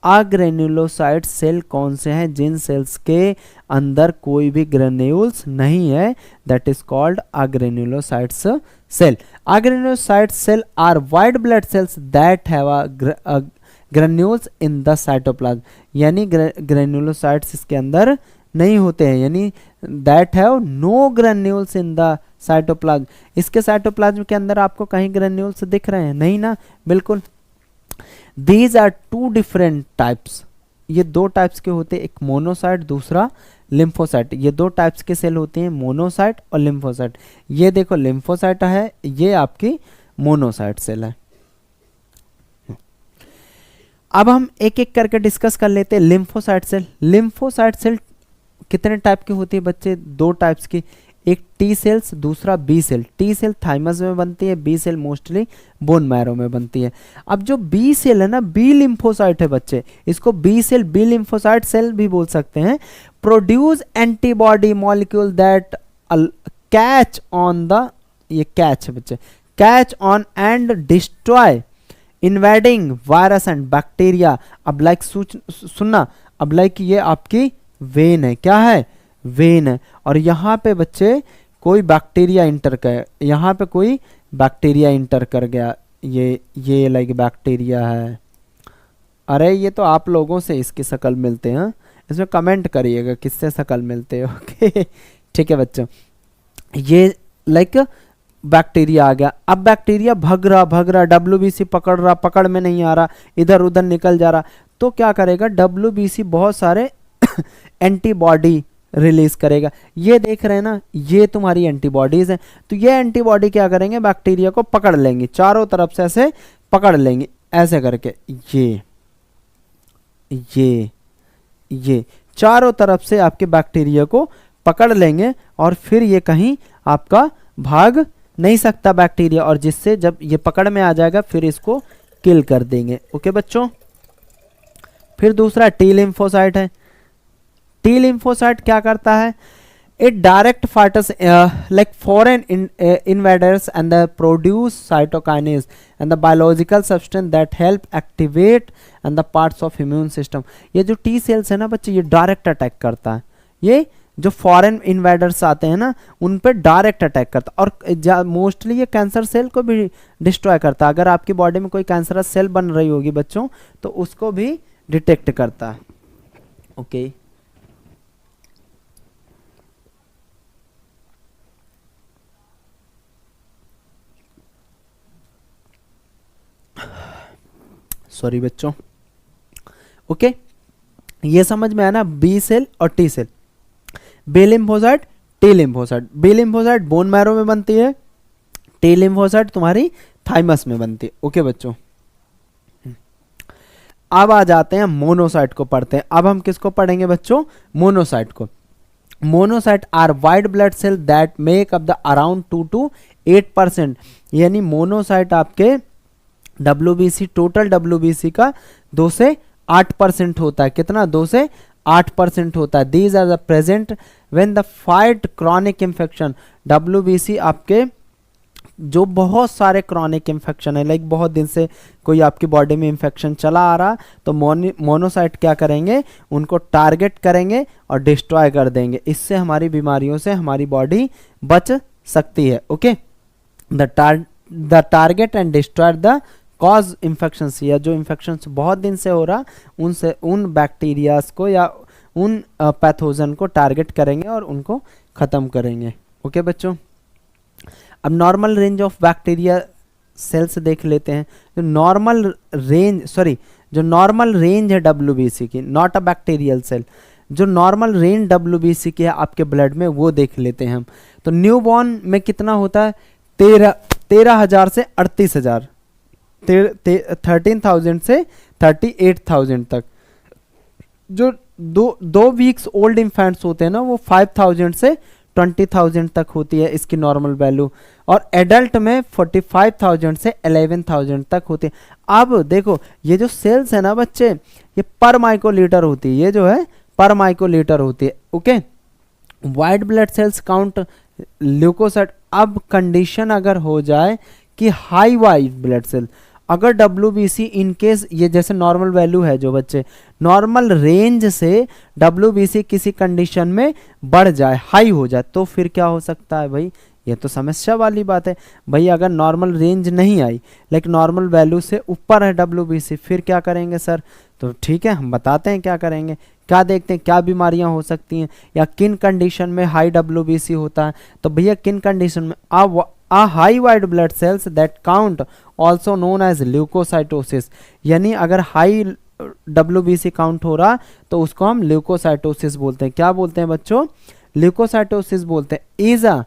अग्रेन्युलोसाइट सेल कौन से हैं? जिन सेल्स के अंदर कोई भी ग्रेन्यूल्स नहीं है, that is called agranulocytes cell. Agranulocyte cell are white blood cells that have granules in the cytoplasm, यानी ग्रेन्युलोसाइट्स इसके अंदर नहीं होते हैं, यानी that have no granules in the cytoplasm. इसके साइटोप्लाज्म के अंदर आपको कहीं ग्रेन्यूल्स दिख रहे हैं? नहीं ना, बिल्कुल। These are two different types, ये दो टाइप्स के होते हैं, एक मोनोसाइट दूसरा लिम्फोसाइट। ये दो टाइप्स के सेल होते हैं, मोनोसाइट और लिम्फोसाइट। ये देखो लिम्फोसाइट है, ये आपकी मोनोसाइट सेल है। अब हम एक एक करके डिस्कस कर लेते हैं लिम्फोसाइट सेल। लिम्फोसाइट सेल कितने टाइप की होती है बच्चे? दो टाइप्स की, एक टी सेल्स दूसरा B cell. T cell thymus में बनती है, B cell mostly bone marrow में बनती है। अब जो बी सेल है ना, बी लिम्फोसाइट है बच्चे, इसको B cell, B lymphocyte cell भी बोल सकते हैं। Produce antibody molecule that catch on the, ये कैच है बच्चे, catch on and destroy invading virus and bacteria. अब लाइक सुनना, अब लाइक ये आपकी वेन है, क्या है? वेन है, और यहाँ पे बच्चे कोई बैक्टीरिया इंटर कर, यहाँ पे कोई बैक्टीरिया इंटर कर गया, ये लाइक बैक्टीरिया है। अरे ये तो आप लोगों से इसकी शक्ल मिलते हैं, इसमें कमेंट करिएगा किससे शक्ल मिलते हो। ओके ठीक है बच्चों, ये लाइक बैक्टीरिया आ गया। अब बैक्टीरिया भग रहा, डब्ल्यूबीसी पकड़ रहा, पकड़ में नहीं आ रहा, इधर उधर निकल जा रहा, तो क्या करेगा डब्ल्यूबीसी? बहुत सारे एंटीबॉडी रिलीज करेगा। ये देख रहे हैं ना, ये तुम्हारी एंटीबॉडीज हैं, तो ये एंटीबॉडी क्या करेंगे? बैक्टीरिया को पकड़ लेंगे, चारों तरफ से ऐसे पकड़ लेंगे, ऐसे करके ये चारों तरफ से आपके बैक्टीरिया को पकड़ लेंगे, और फिर ये कहीं आपका भाग नहीं सकता बैक्टीरिया, और जिससे जब ये पकड़ में आ जाएगा फिर इसको किल कर देंगे। ओके बच्चों, फिर दूसरा टी लिम्फोसाइट है। टी लिम्फोसाइट क्या करता है? It direct fighters like foreign invaders and the produce cytokines and the biological substance that help activate and the parts of immune system. ये जो टी सेल्स है ना बच्चे, ये डायरेक्ट अटैक करता है, ये जो फॉरेन इन्वेडर्स आते हैं ना उन पे डायरेक्ट अटैक करता है, और मोस्टली ये कैंसर सेल को भी डिस्ट्रॉय करता है। अगर आपकी बॉडी में कोई कैंसरस सेल बन रही होगी बच्चों, तो उसको भी डिटेक्ट करता है। ओके सॉरी बच्चों। ओके ये समझ में आया ना, बी सेल और T cell. B lymphocyte, T lymphocyte. B lymphocyte bone marrow में बनती है, टी लिम्फोसाइट तुम्हारी थाइमस में बनती है। ओके बच्चों, अब आ जाते हैं मोनोसाइट को पढ़ते हैं। अब हम किसको पढ़ेंगे बच्चों? मोनोसाइट को। Monocyte are white blood cell that make up the around 2 to 8%, यानी मोनोसाइट आपके WBC, टोटल WBC का 2 से 8% होता है। कितना? 2 से 8% होता है। These are the present when the fight chronic infection. WBC आपके जो बहुत सारे क्रॉनिक इन्फेक्शन है, लाइक बहुत दिन से कोई आपकी बॉडी में इन्फेक्शन चला आ रहा, तो मोनोसाइट क्या करेंगे? उनको टारगेट करेंगे और डिस्ट्रॉय कर देंगे। इससे हमारी बीमारियों से हमारी बॉडी बच सकती है। Okay, the target and destroy the cause infections, या जो इन्फेक्शंस बहुत दिन से हो रहा उनसे, उन बैक्टीरियाज को या उन पैथोजन को टारगेट करेंगे और उनको ख़त्म करेंगे। ओके बच्चों, अब normal range of bacteria cells देख लेते हैं। जो नॉर्मल रेंज है WBC की, नॉट अ बैक्टीरियल सेल, जो नॉर्मल रेंज WBC की है आपके ब्लड में, वो देख लेते हैं हम। तो न्यूबॉर्न में कितना होता है? 13,000 से 38,000, 13,000 से 38,000 तक। जो दो वीक्स ओल्ड इन्फेंट्स होते हैं ना, वो 5000 से 20,000 तक होती है इसकी नॉर्मल वैल्यू, और एडल्ट में 45,000 से 11,000 तक होती है। अब देखो ये जो सेल्स है ना बच्चे, ये पर माइक्रोलीटर होती है, ये जो है पर माइक्रोलीटर होती है। Okay, white blood cells count leukocyte. अब कंडीशन अगर हो जाए कि हाई वाइट ब्लड सेल, अगर WBC इन केस ये जैसे नॉर्मल वैल्यू है जो बच्चे, नॉर्मल रेंज से WBC किसी कंडीशन में बढ़ जाए, हाई हो जाए, तो फिर क्या हो सकता है भाई, ये तो समस्या वाली बात है भाई। अगर नॉर्मल रेंज नहीं आई लेकिन नॉर्मल वैल्यू से ऊपर है WBC, फिर क्या करेंगे सर? तो ठीक है, हम बताते हैं क्या करेंगे, क्या देखते हैं क्या बीमारियां हो सकती हैं या किन कंडीशन में हाई WBC होता है। तो भैया किन कंडीशन में, a high white blood cells that count also known as leukocytosis, यानी अगर हाई WBC काउंट हो रहा तो उसको हम ल्यूकोसाइटोसिस बोलते हैं। क्या बोलते हैं बच्चों? ल्यूकोसाइटोसिस बोलते हैं। Is a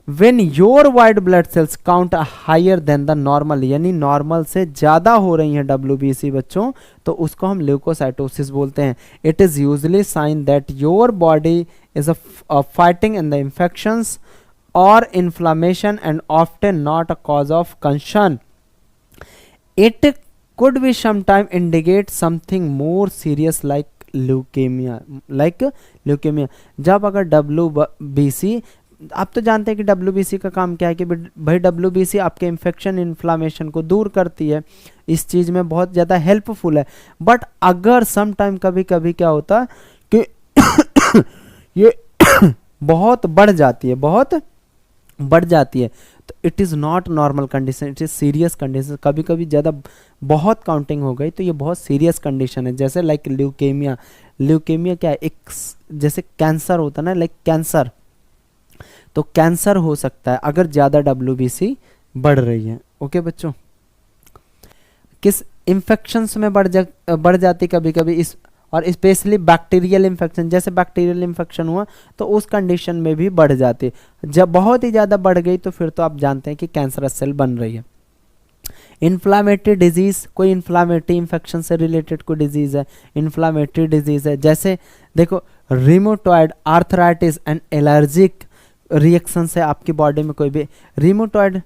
when your white blood cells count higher than the normal, यानी नॉर्मल से ज्यादा हो रही है WBC बच्चों, तो उसको हम ल्यूकोसाइटोसिस बोलते हैं। It is usually sign that your body is fighting in the infections or inflammation and often not a cause of concern. It could be sometime indicate something more serious like leukemia, जब अगर WBC, आप तो जानते हैं कि WBC का काम क्या है कि भाई WBC आपके इन्फेक्शन इन्फ्लामेशन को दूर करती है, इस चीज़ में बहुत ज़्यादा हेल्पफुल है। बट अगर सम टाइम कभी कभी क्या होता है कि ये बहुत बढ़ जाती है, तो it is not normal condition, it is serious condition. कभी कभी ज़्यादा बहुत काउंटिंग हो गई तो ये बहुत सीरियस कंडीशन है, जैसे लाइक ल्यूकेमिया। ल्यूकेमिया क्या है? एक जैसे कैंसर होता है ना, लाइक कैंसर, तो कैंसर हो सकता है अगर ज़्यादा WBC बढ़ रही है। ओके बच्चों, किस इन्फेक्शंस में बढ़ जाती कभी कभी, इस और स्पेशली बैक्टीरियल इन्फेक्शन, जैसे बैक्टीरियल इन्फेक्शन हुआ तो उस कंडीशन में भी बढ़ जाती है। जब बहुत ही ज़्यादा बढ़ गई तो फिर तो आप जानते हैं कि कैंसरस सेल बन रही है। इन्फ्लामेटरी डिजीज़, कोई इन्फ्लामेटरी इन्फेक्शन से रिलेटेड कोई डिजीज़ है, इन्फ्लामेटरी डिजीज़ है, जैसे देखो rheumatoid arthritis and allergic reaction से आपकी बॉडी में कोई भी रिमोटॉइड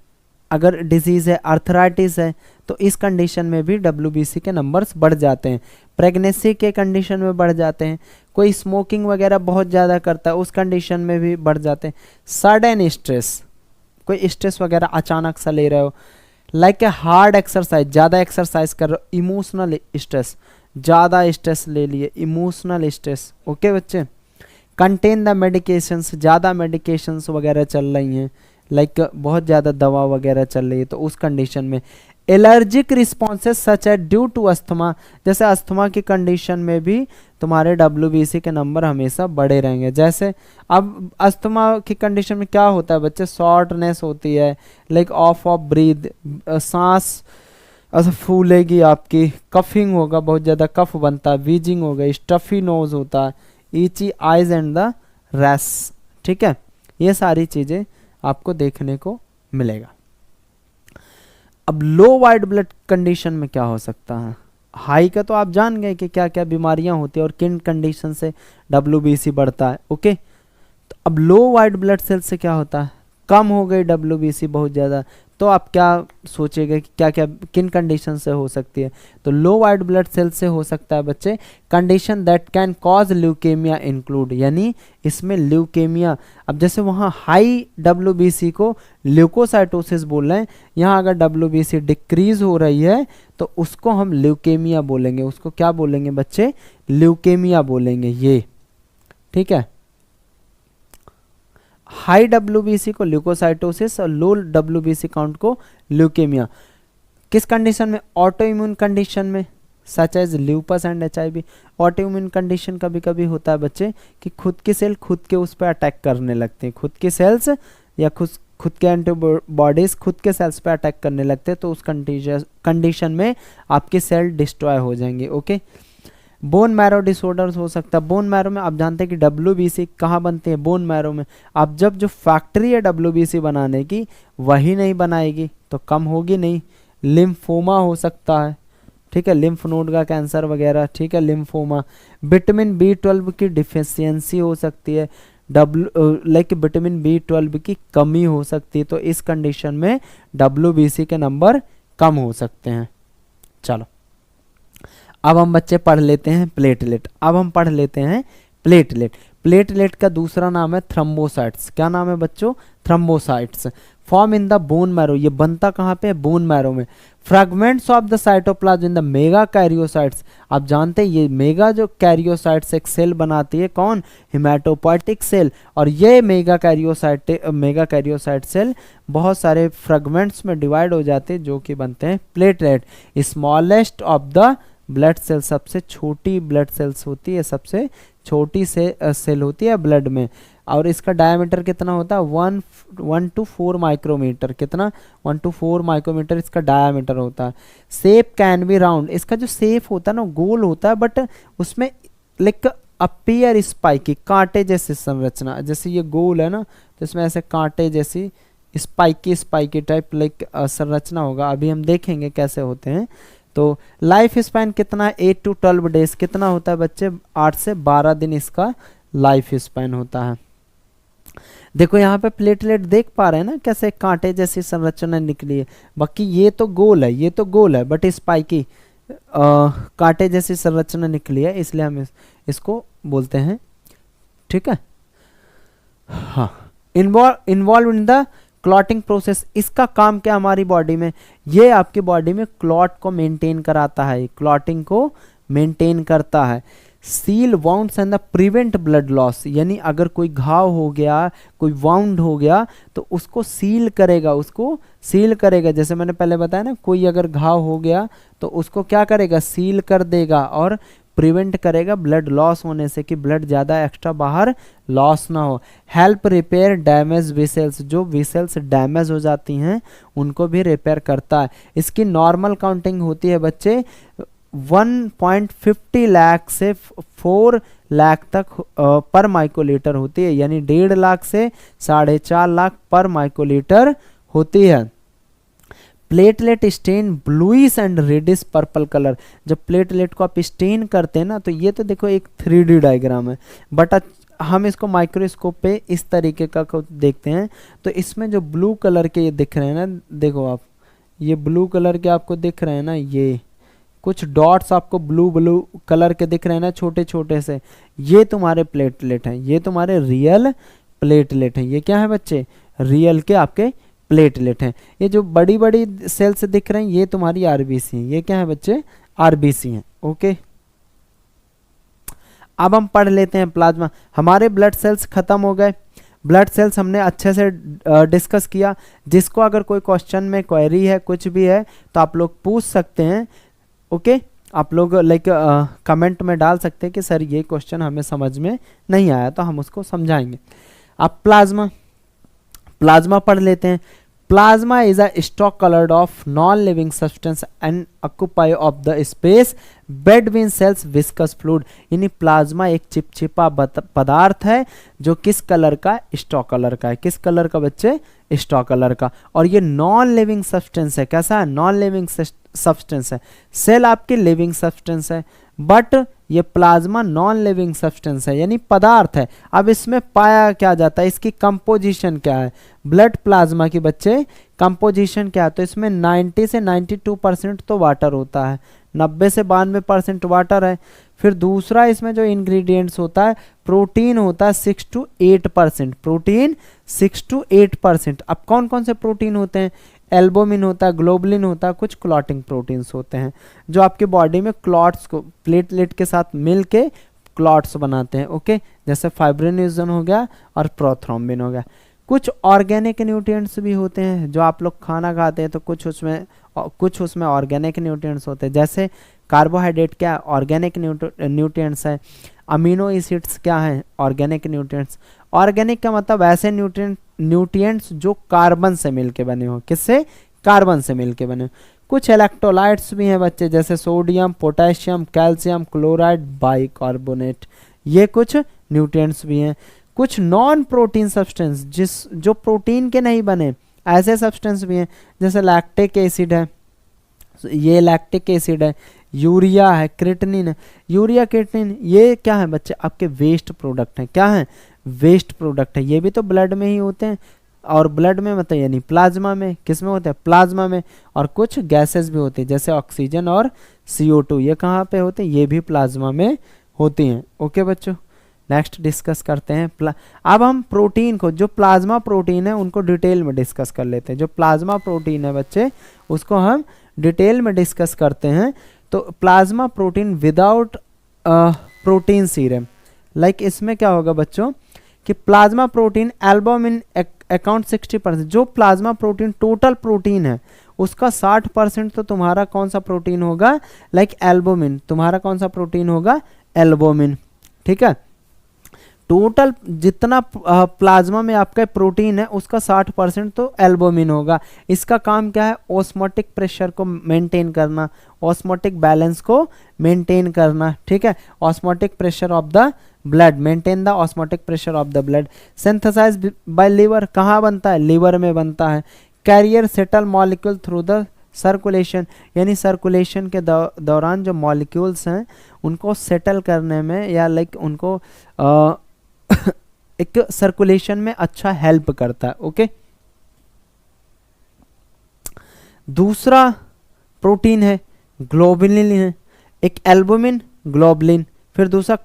अगर डिजीज़ है, आर्थराइटिस है, तो इस कंडीशन में भी WBC के नंबर्स बढ़ जाते हैं। प्रेगनेंसी के कंडीशन में बढ़ जाते हैं, कोई स्मोकिंग वगैरह बहुत ज़्यादा करता है उस कंडीशन में भी बढ़ जाते हैं। सडन स्ट्रेस, कोई स्ट्रेस वगैरह अचानक सा ले रहे हो, लाइक ए हार्ड एक्सरसाइज, ज़्यादा एक्सरसाइज कर रहे हो, इमोशनल स्ट्रेस, ज़्यादा स्ट्रेस ले लिए, इमोशनल स्ट्रेस। ओके बच्चे, कंटेन द मेडिकेशंस, ज़्यादा मेडिकेशंस वगैरह चल रही हैं, लाइक बहुत ज़्यादा दवा वगैरह चल रही है, तो उस कंडीशन में एलर्जिक रिस्पॉन्सेस सच है ड्यू टू अस्थमा, जैसे अस्थमा की कंडीशन में भी तुम्हारे WBC के नंबर हमेशा बढ़े रहेंगे। जैसे अब अस्थमा की कंडीशन में क्या होता है बच्चे, शॉर्टनेस होती है, लाइक ऑफ ब्रीथ, सांस ऐसा फूलेगी आपकी, कफिंग होगा, बहुत ज़्यादा कफ बनता है, वीजिंग होगा, स्टफी नोज होता है, ईची आइज एंड द रैश। ठीक है, ये सारी चीज़ें आपको देखने को मिलेगा। अब लो वाइट ब्लड कंडीशन में क्या हो सकता है? हाई का तो आप जान गए कि क्या क्या बीमारियां होती है और किन कंडीशन से WBC बढ़ता है। ओके, तो अब लो वाइट ब्लड सेल से क्या होता है? कम हो गई WBC बहुत ज़्यादा, तो आप क्या सोचेंगे कि क्या क्या किन कंडीशन से हो सकती है? तो लो वाइट ब्लड सेल से हो सकता है बच्चे condition that can cause leukaemia include, यानी इसमें ल्यूकेमिया, अब जैसे वहाँ हाई WBC को ल्यूकोसाइटोसिस बोल रहे हैं, यहाँ अगर WBC डिक्रीज हो रही है तो उसको हम ल्यूकेमिया बोलेंगे। उसको क्या बोलेंगे बच्चे? ल्यूकेमिया बोलेंगे ये। ठीक है, हाई WBC को ल्यूकोसाइटोसिस और लो WBC काउंट को ल्यूकेमिया। किस कंडीशन में? ऑटो इम्यून कंडीशन में, such as lupus and HIV। Auto immune condition कभी कभी होता है बच्चे कि खुद की सेल खुद के उस पर अटैक करने लगते हैं, खुद की सेल्स या खुद के एंटीबॉडीज खुद के सेल्स पे अटैक करने लगते हैं, तो उस कंडीशन में आपकी सेल डिस्ट्रॉय हो जाएंगे। ओके, बोन मैरो डिसऑर्डर्स हो सकता है। बोन मैरो में आप जानते हैं कि WBC कहाँ बनती है? बोन मैरो में। आप जब जो फैक्ट्री है WBC बनाने की वही नहीं बनाएगी तो कम होगी नहीं। लिम्फोमा हो सकता है, ठीक है, लिम्फ नोड का कैंसर वगैरह, ठीक है, लिम्फोमा। विटामिन B12 की डिफिशियंसी हो सकती है, लाइक विटामिन B12 की कमी हो सकती है, तो इस कंडीशन में WBC के नंबर कम हो सकते हैं। चलो अब हम बच्चे पढ़ लेते हैं प्लेटलेट। अब हम पढ़ लेते हैं प्लेटलेट। प्लेटलेट का दूसरा नाम है थ्रोम्बोसाइट्स। क्या नाम है बच्चों? Thrombocytes. Form in the bone marrow, ये बनता कहाँ पे है? बोन मैरो में। Fragments of the cytoplasm in the mega karyocytes. आप जानते हैं ये मेगा जो कैरियोसाइट्स एक सेल बनाती है, कौन? Hematopoietic cell. और ये मेगा कैरियोसाइट सेल बहुत सारे फ्रैगमेंट्स में डिवाइड हो जाते हैं जो कि बनते हैं platelet. Smallest of the blood cell, सबसे छोटी ब्लड सेल्स होती है, सबसे छोटी से सेल होती है ब्लड में। और इसका डायमीटर कितना होता है? 1 to 4 माइक्रोमीटर। कितना? 1 to 4 माइक्रोमीटर इसका डायमीटर होता है। शेप कैन बी राउंड, इसका जो शेप होता है ना गोल होता है, बट उसमें लाइक अपीयर स्पाइकी, कांटे जैसी संरचना। जैसे ये गोल है ना, तो इसमें ऐसे कांटे जैसी स्पाइकी टाइप लाइक संरचना होगा। अभी हम देखेंगे कैसे होते हैं। तो लाइफ स्पैन कितना? 8 to 12 डेज। कितना होता है बच्चे? 8 से 12 दिन इसका लाइफ स्पैन होता है। देखो यहाँ पे प्लेटलेट देख पा रहे हैं ना कैसे कांटे जैसी संरचना निकली है। बाकी ये तो गोल है, ये तो गोल है, बट स्पाइकी कांटे जैसी संरचना निकली है, इसलिए हम इसको बोलते हैं। ठीक है, हाँ। Involve in the clotting process, इसका काम क्या हमारी बॉडी में? ये आपकी बॉडी में क्लॉट को मेंटेन कराता है, क्लॉटिंग को मेंटेन करता है। Seal wounds and the prevent blood loss, यानी अगर कोई घाव हो गया, कोई वाउंड हो गया, तो उसको सील करेगा, उसको सील करेगा। जैसे मैंने पहले बताया ना, कोई अगर घाव हो गया तो उसको क्या करेगा? सील कर देगा और प्रिवेंट करेगा ब्लड लॉस होने से, कि ब्लड ज़्यादा एक्स्ट्रा बाहर लॉस ना हो। हेल्प रिपेयर डैमेज वेसल्स, जो वेसल्स डैमेज हो जाती हैं उनको भी रिपेयर करता है। इसकी नॉर्मल काउंटिंग होती है बच्चे 1.50 लाख से 4 लाख तक पर माइक्रोलीटर होती है, यानी 1.5 लाख से 4.5 लाख पर माइक्रोलीटर होती है। Platelet stain bluish and reddish purple colour, जब प्लेटलेट को आप स्टेन करते हैं ना, तो ये तो देखो एक 3D डायग्राम है, बट हम इसको माइक्रोस्कोप पे इस तरीके का देखते हैं, तो इसमें जो ब्लू कलर के ये दिख रहे हैं ना, देखो आप ये ब्लू कलर के आपको दिख रहे हैं ना, ये कुछ डॉट्स आपको ब्लू कलर के दिख रहे हैं ना छोटे छोटे से, ये तुम्हारे प्लेटलेट हैं, ये तुम्हारे रियल प्लेटलेट हैं। ये क्या है बच्चे? रियल के आपके प्लेटलेट हैं। ये जो बड़ी बड़ी सेल्स दिख रहे हैं ये तुम्हारी आरबीसी हैं। ये क्या है बच्चे? आरबीसी हैं। ओके, अब हम पढ़ लेते हैं प्लाज्मा। हमारे ब्लड सेल्स खत्म हो गए। ब्लड सेल्स हमने अच्छे से डिस्कस किया। जिसको अगर कोई क्वेश्चन में क्वेरी है, कुछ भी है, तो आप लोग पूछ सकते हैं। ओके, आप लोग लाइक कमेंट में डाल सकते हैं कि सर ये क्वेश्चन हमें समझ में नहीं आया, तो हम उसको समझाएंगे। अब प्लाज्मा पढ़ लेते हैं। Plasma is a stock coloured of non living substance and occupy of the space between cells viscous fluid, यानी प्लाज्मा एक चिपचिपा पदार्थ है जो किस कलर का? स्टॉक कलर का है। किस कलर का बच्चे? स्टॉक कलर का। और ये नॉन लिविंग सब्सटेंस है। कैसा है? नॉन लिविंग सब्सटेंस है। सेल आपकी लिविंग सब्सटेंस है, बट ये प्लाज्मा नॉन लिविंग सब्सटेंस है, यानी पदार्थ है। अब इसमें पाया क्या जाता है? इसकी कंपोजिशन क्या है? ब्लड प्लाज्मा की बच्चे कंपोजिशन क्या है? तो इसमें 90 से 92% तो वाटर होता है, 90 से 92% वाटर है। फिर दूसरा इसमें जो इंग्रेडिएंट्स होता है, प्रोटीन होता है 6 to 8%, प्रोटीन 6 to 8%। अब कौन कौन से प्रोटीन होते हैं? एल्बुमिन होता है, ग्लोबुलिन होता है, कुछ क्लॉटिंग प्रोटीन्स होते हैं जो आपकी बॉडी में क्लॉट्स को प्लेटलेट के साथ मिलके क्लॉट्स बनाते हैं। ओके, जैसे फाइब्रिनोजन हो गया और प्रोथ्रोम्बिन हो गया। कुछ ऑर्गेनिक न्यूट्रिएंट्स भी होते हैं, जो आप लोग खाना खाते हैं तो कुछ उसमें ऑर्गेनिक न्यूट्रिएंट्स होते हैं। जैसे कार्बोहाइड्रेट क्या? ऑर्गेनिक न्यूट्रिएंट्स है। अमीनो एसिड्स क्या है? Organic nutrients. ऑर्गेनिक का मतलब ऐसे न्यूट्रिएंट्स जो कार्बन से मिलके बने हो। किससे? कार्बन से मिलके बने हो। कुछ इलेक्ट्रोलाइट्स भी हैं बच्चे, जैसे sodium, potassium, calcium, chloride, bicarbonate, ये कुछ न्यूट्रिएंट्स भी हैं। कुछ नॉन प्रोटीन सब्सटेंस जो प्रोटीन के नहीं बने, ऐसे सब्सटेंस भी हैं, जैसे लैक्टिक एसिड है, ये लैक्टिक एसिड है, यूरिया है, क्रिएटिनिन है। यूरिया क्रिएटिनिन ये क्या है बच्चे, आपके वेस्ट प्रोडक्ट हैं। क्या है, वेस्ट प्रोडक्ट है। ये भी तो ब्लड में ही होते हैं, और ब्लड में मतलब यानी प्लाज्मा में, किस में होते हैं, प्लाज्मा में। और कुछ गैसेस भी होती है जैसे ऑक्सीजन और CO2, ये कहाँ पे होते हैं, ये भी प्लाज्मा में होती हैं। ओके बच्चों, नेक्स्ट डिस्कस करते हैं अब हम प्रोटीन को, जो प्लाज्मा प्रोटीन है उनको डिटेल में डिस्कस कर लेते हैं। जो प्लाज्मा प्रोटीन है बच्चे उसको हम डिटेल में डिस्कस करते हैं। तो plasma protein without protein serum, like इसमें क्या होगा बच्चों कि प्लाज्मा प्रोटीन एल्बुमिन अकाउंट 60%, जो प्लाज्मा प्रोटीन टोटल प्रोटीन है उसका 60% तो तुम्हारा कौन सा प्रोटीन होगा, लाइक एल्बुमिन। तुम्हारा कौन सा प्रोटीन होगा, एल्बुमिन। ठीक है, टोटल जितना प्लाज्मा में आपका प्रोटीन है उसका 60% तो एल्बुमिन होगा। इसका काम क्या है, ऑस्मोटिक प्रेशर को मेंटेन करना, ऑस्मोटिक बैलेंस को मेंटेन करना। ठीक है, osmotic pressure of the blood, maintain the osmotic pressure of the blood. Synthesise by liver, कहाँ बनता है, लिवर में बनता है। Carrier settle molecule through the circulation, यानी सर्कुलेशन के दौरान जो मॉलिक्यूल्स हैं उनको सेटल करने में या लाइक उनको एक सर्कुलेशन में अच्छा हेल्प करता है। ओके, दूसरा प्रोटीन है ग्लोबुलिन है, एक एल्बुमिन ग्लोबुलिन, फिर दूसरा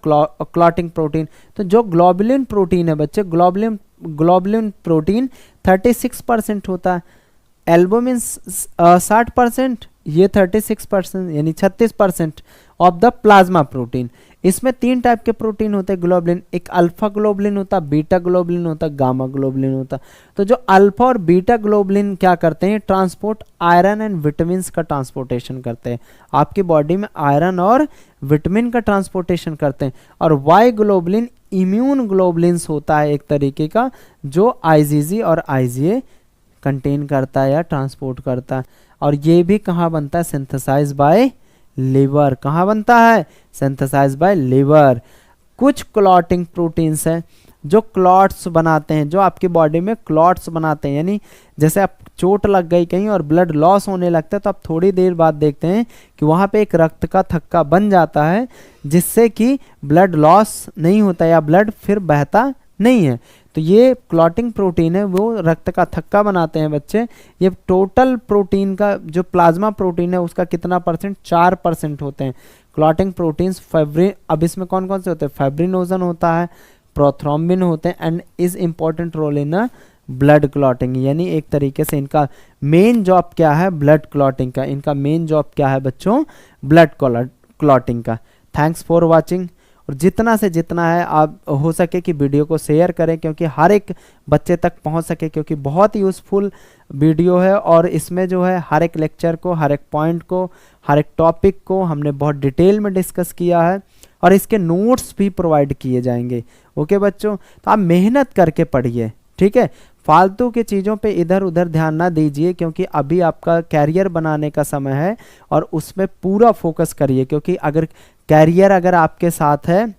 क्लॉटिंग प्रोटीन। तो जो ग्लोबुलिन प्रोटीन है बच्चे, ग्लोबुलिन प्रोटीन 36% होता है, एल्बुमिन 60%, ये 36% यानी 36% ऑफ द प्लाज्मा प्रोटीन। इसमें 3 टाइप के प्रोटीन होते हैं ग्लोबुलिन, एक अल्फा ग्लोबुलिन होता है, बीटा ग्लोबुलिन होता है, गामा ग्लोबुलिन होता है। तो जो अल्फा और बीटा ग्लोबुलिन क्या करते हैं, ट्रांसपोर्ट आयरन एंड विटामिन का ट्रांसपोर्टेशन करते हैं, आपकी बॉडी में आयरन और विटामिन का ट्रांसपोर्टेशन करते हैं। और वाई ग्लोबुलिन इम्यून ग्लोबुलिन्स होता है एक तरीके का, जो IgG और IgA कंटेन करता है या ट्रांसपोर्ट करता है। और ये भी कहाँ बनता है, सिंथेसाइज बाय लिवर। कहाँ बनता है, सिंथेसाइज बाय लिवर। कुछ क्लॉटिंग प्रोटीन्स हैं जो क्लॉट्स बनाते हैं, जो आपकी बॉडी में क्लॉट्स बनाते हैं, यानी जैसे आप चोट लग गई कहीं और ब्लड लॉस होने लगता है तो आप थोड़ी देर बाद देखते हैं कि वहाँ पे एक रक्त का थक्का बन जाता है, जिससे कि ब्लड लॉस नहीं होता या ब्लड फिर बहता नहीं है। तो ये क्लॉटिंग प्रोटीन है, वो रक्त का थक्का बनाते हैं बच्चे। ये टोटल प्रोटीन का जो प्लाज्मा प्रोटीन है उसका कितना परसेंट, 4% होते हैं क्लॉटिंग प्रोटीन्स। फाइब्रिन, अब इसमें कौन कौन से होते हैं, फाइब्रिनोजन होता है, प्रोथ्रोम्बिन होते हैं, and is important role in blood clotting. यानी एक तरीके से इनका मेन जॉब क्या है, ब्लड क्लॉटिंग का। इनका मेन जॉब क्या है बच्चों, ब्लड क्लॉटिंग का। Thanks for watching. और जितना से जितना है आप हो सके कि वीडियो को शेयर करें, क्योंकि हर एक बच्चे तक पहुंच सके, क्योंकि बहुत यूज़फुल वीडियो है। और इसमें जो है हर एक लेक्चर को, हर एक पॉइंट को, हर एक टॉपिक को हमने बहुत डिटेल में डिस्कस किया है, और इसके नोट्स भी प्रोवाइड किए जाएंगे। ओके बच्चों, तो आप मेहनत करके पढ़िए, ठीक है। फालतू की चीज़ों पे इधर उधर ध्यान ना दीजिए, क्योंकि अभी आपका कैरियर बनाने का समय है, और उसमें पूरा फोकस करिए। क्योंकि अगर कैरियर अगर आपके साथ है,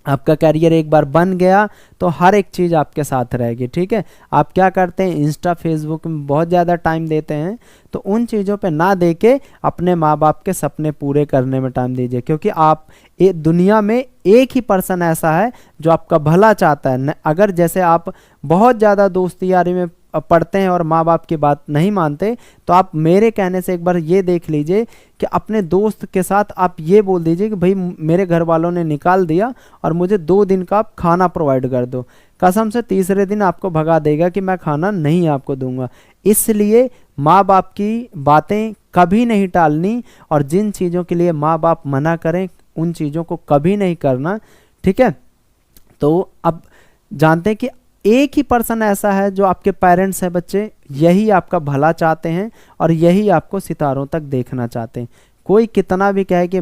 आपका कैरियर एक बार बन गया तो हर एक चीज़ आपके साथ रहेगी, ठीक है। आप क्या करते हैं, इंस्टा फेसबुक में बहुत ज़्यादा टाइम देते हैं, तो उन चीज़ों पे ना दे के अपने माँ बाप के सपने पूरे करने में टाइम दीजिए। क्योंकि आप दुनिया में एक ही पर्सन ऐसा है जो आपका भला चाहता है। अगर जैसे आप बहुत ज़्यादा दोस्ती यारी में पढ़ते हैं और माँ बाप की बात नहीं मानते, तो आप मेरे कहने से एक बार ये देख लीजिए कि अपने दोस्त के साथ आप ये बोल दीजिए कि भाई मेरे घर वालों ने निकाल दिया और मुझे 2 दिन का आप खाना प्रोवाइड कर दो। कसम से तीसरे दिन आपको भगा देगा कि मैं खाना नहीं आपको दूंगा। इसलिए माँ बाप की बातें कभी नहीं टालनी, और जिन चीज़ों के लिए माँ बाप मना करें उन चीज़ों को कभी नहीं करना, ठीक है। तो अब जानते हैं कि एक ही पर्सन ऐसा है जो आपके पेरेंट्स हैं बच्चे, यही आपका भला चाहते हैं और यही आपको सितारों तक देखना चाहते हैं। कोई कितना भी कहे कि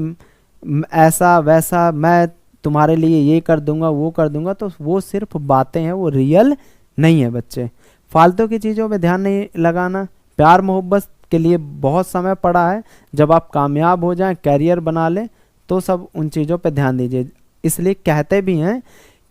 ऐसा वैसा मैं तुम्हारे लिए ये कर दूंगा वो कर दूंगा, तो वो सिर्फ बातें हैं, वो रियल नहीं है बच्चे। फालतू की चीज़ों में ध्यान नहीं लगाना। प्यार मोहब्बत के लिए बहुत समय पड़ा है, जब आप कामयाब हो जाएं, कैरियर बना लें, तो सब उन चीज़ों पे ध्यान दीजिए। इसलिए कहते भी हैं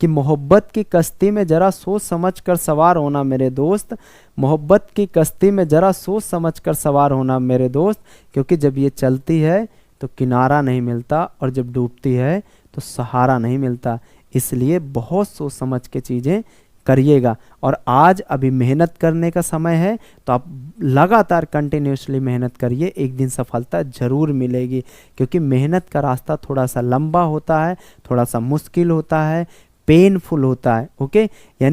कि मोहब्बत की कश्ती में ज़रा सोच समझ कर सवार होना मेरे दोस्त, मोहब्बत की कश्ती में ज़रा सोच समझ कर सवार होना मेरे दोस्त, क्योंकि जब ये चलती है तो किनारा नहीं मिलता, और जब डूबती है तो सहारा नहीं मिलता। इसलिए बहुत सोच समझ के चीज़ें करिएगा। और आज अभी मेहनत करने का समय है, तो आप लगातार कंटिन्यूसली मेहनत करिए, एक दिन सफलता जरूर मिलेगी। क्योंकि मेहनत का रास्ता थोड़ा सा लंबा होता है, थोड़ा सा मुश्किल होता है, पेनफुल होता है। ओके, यानी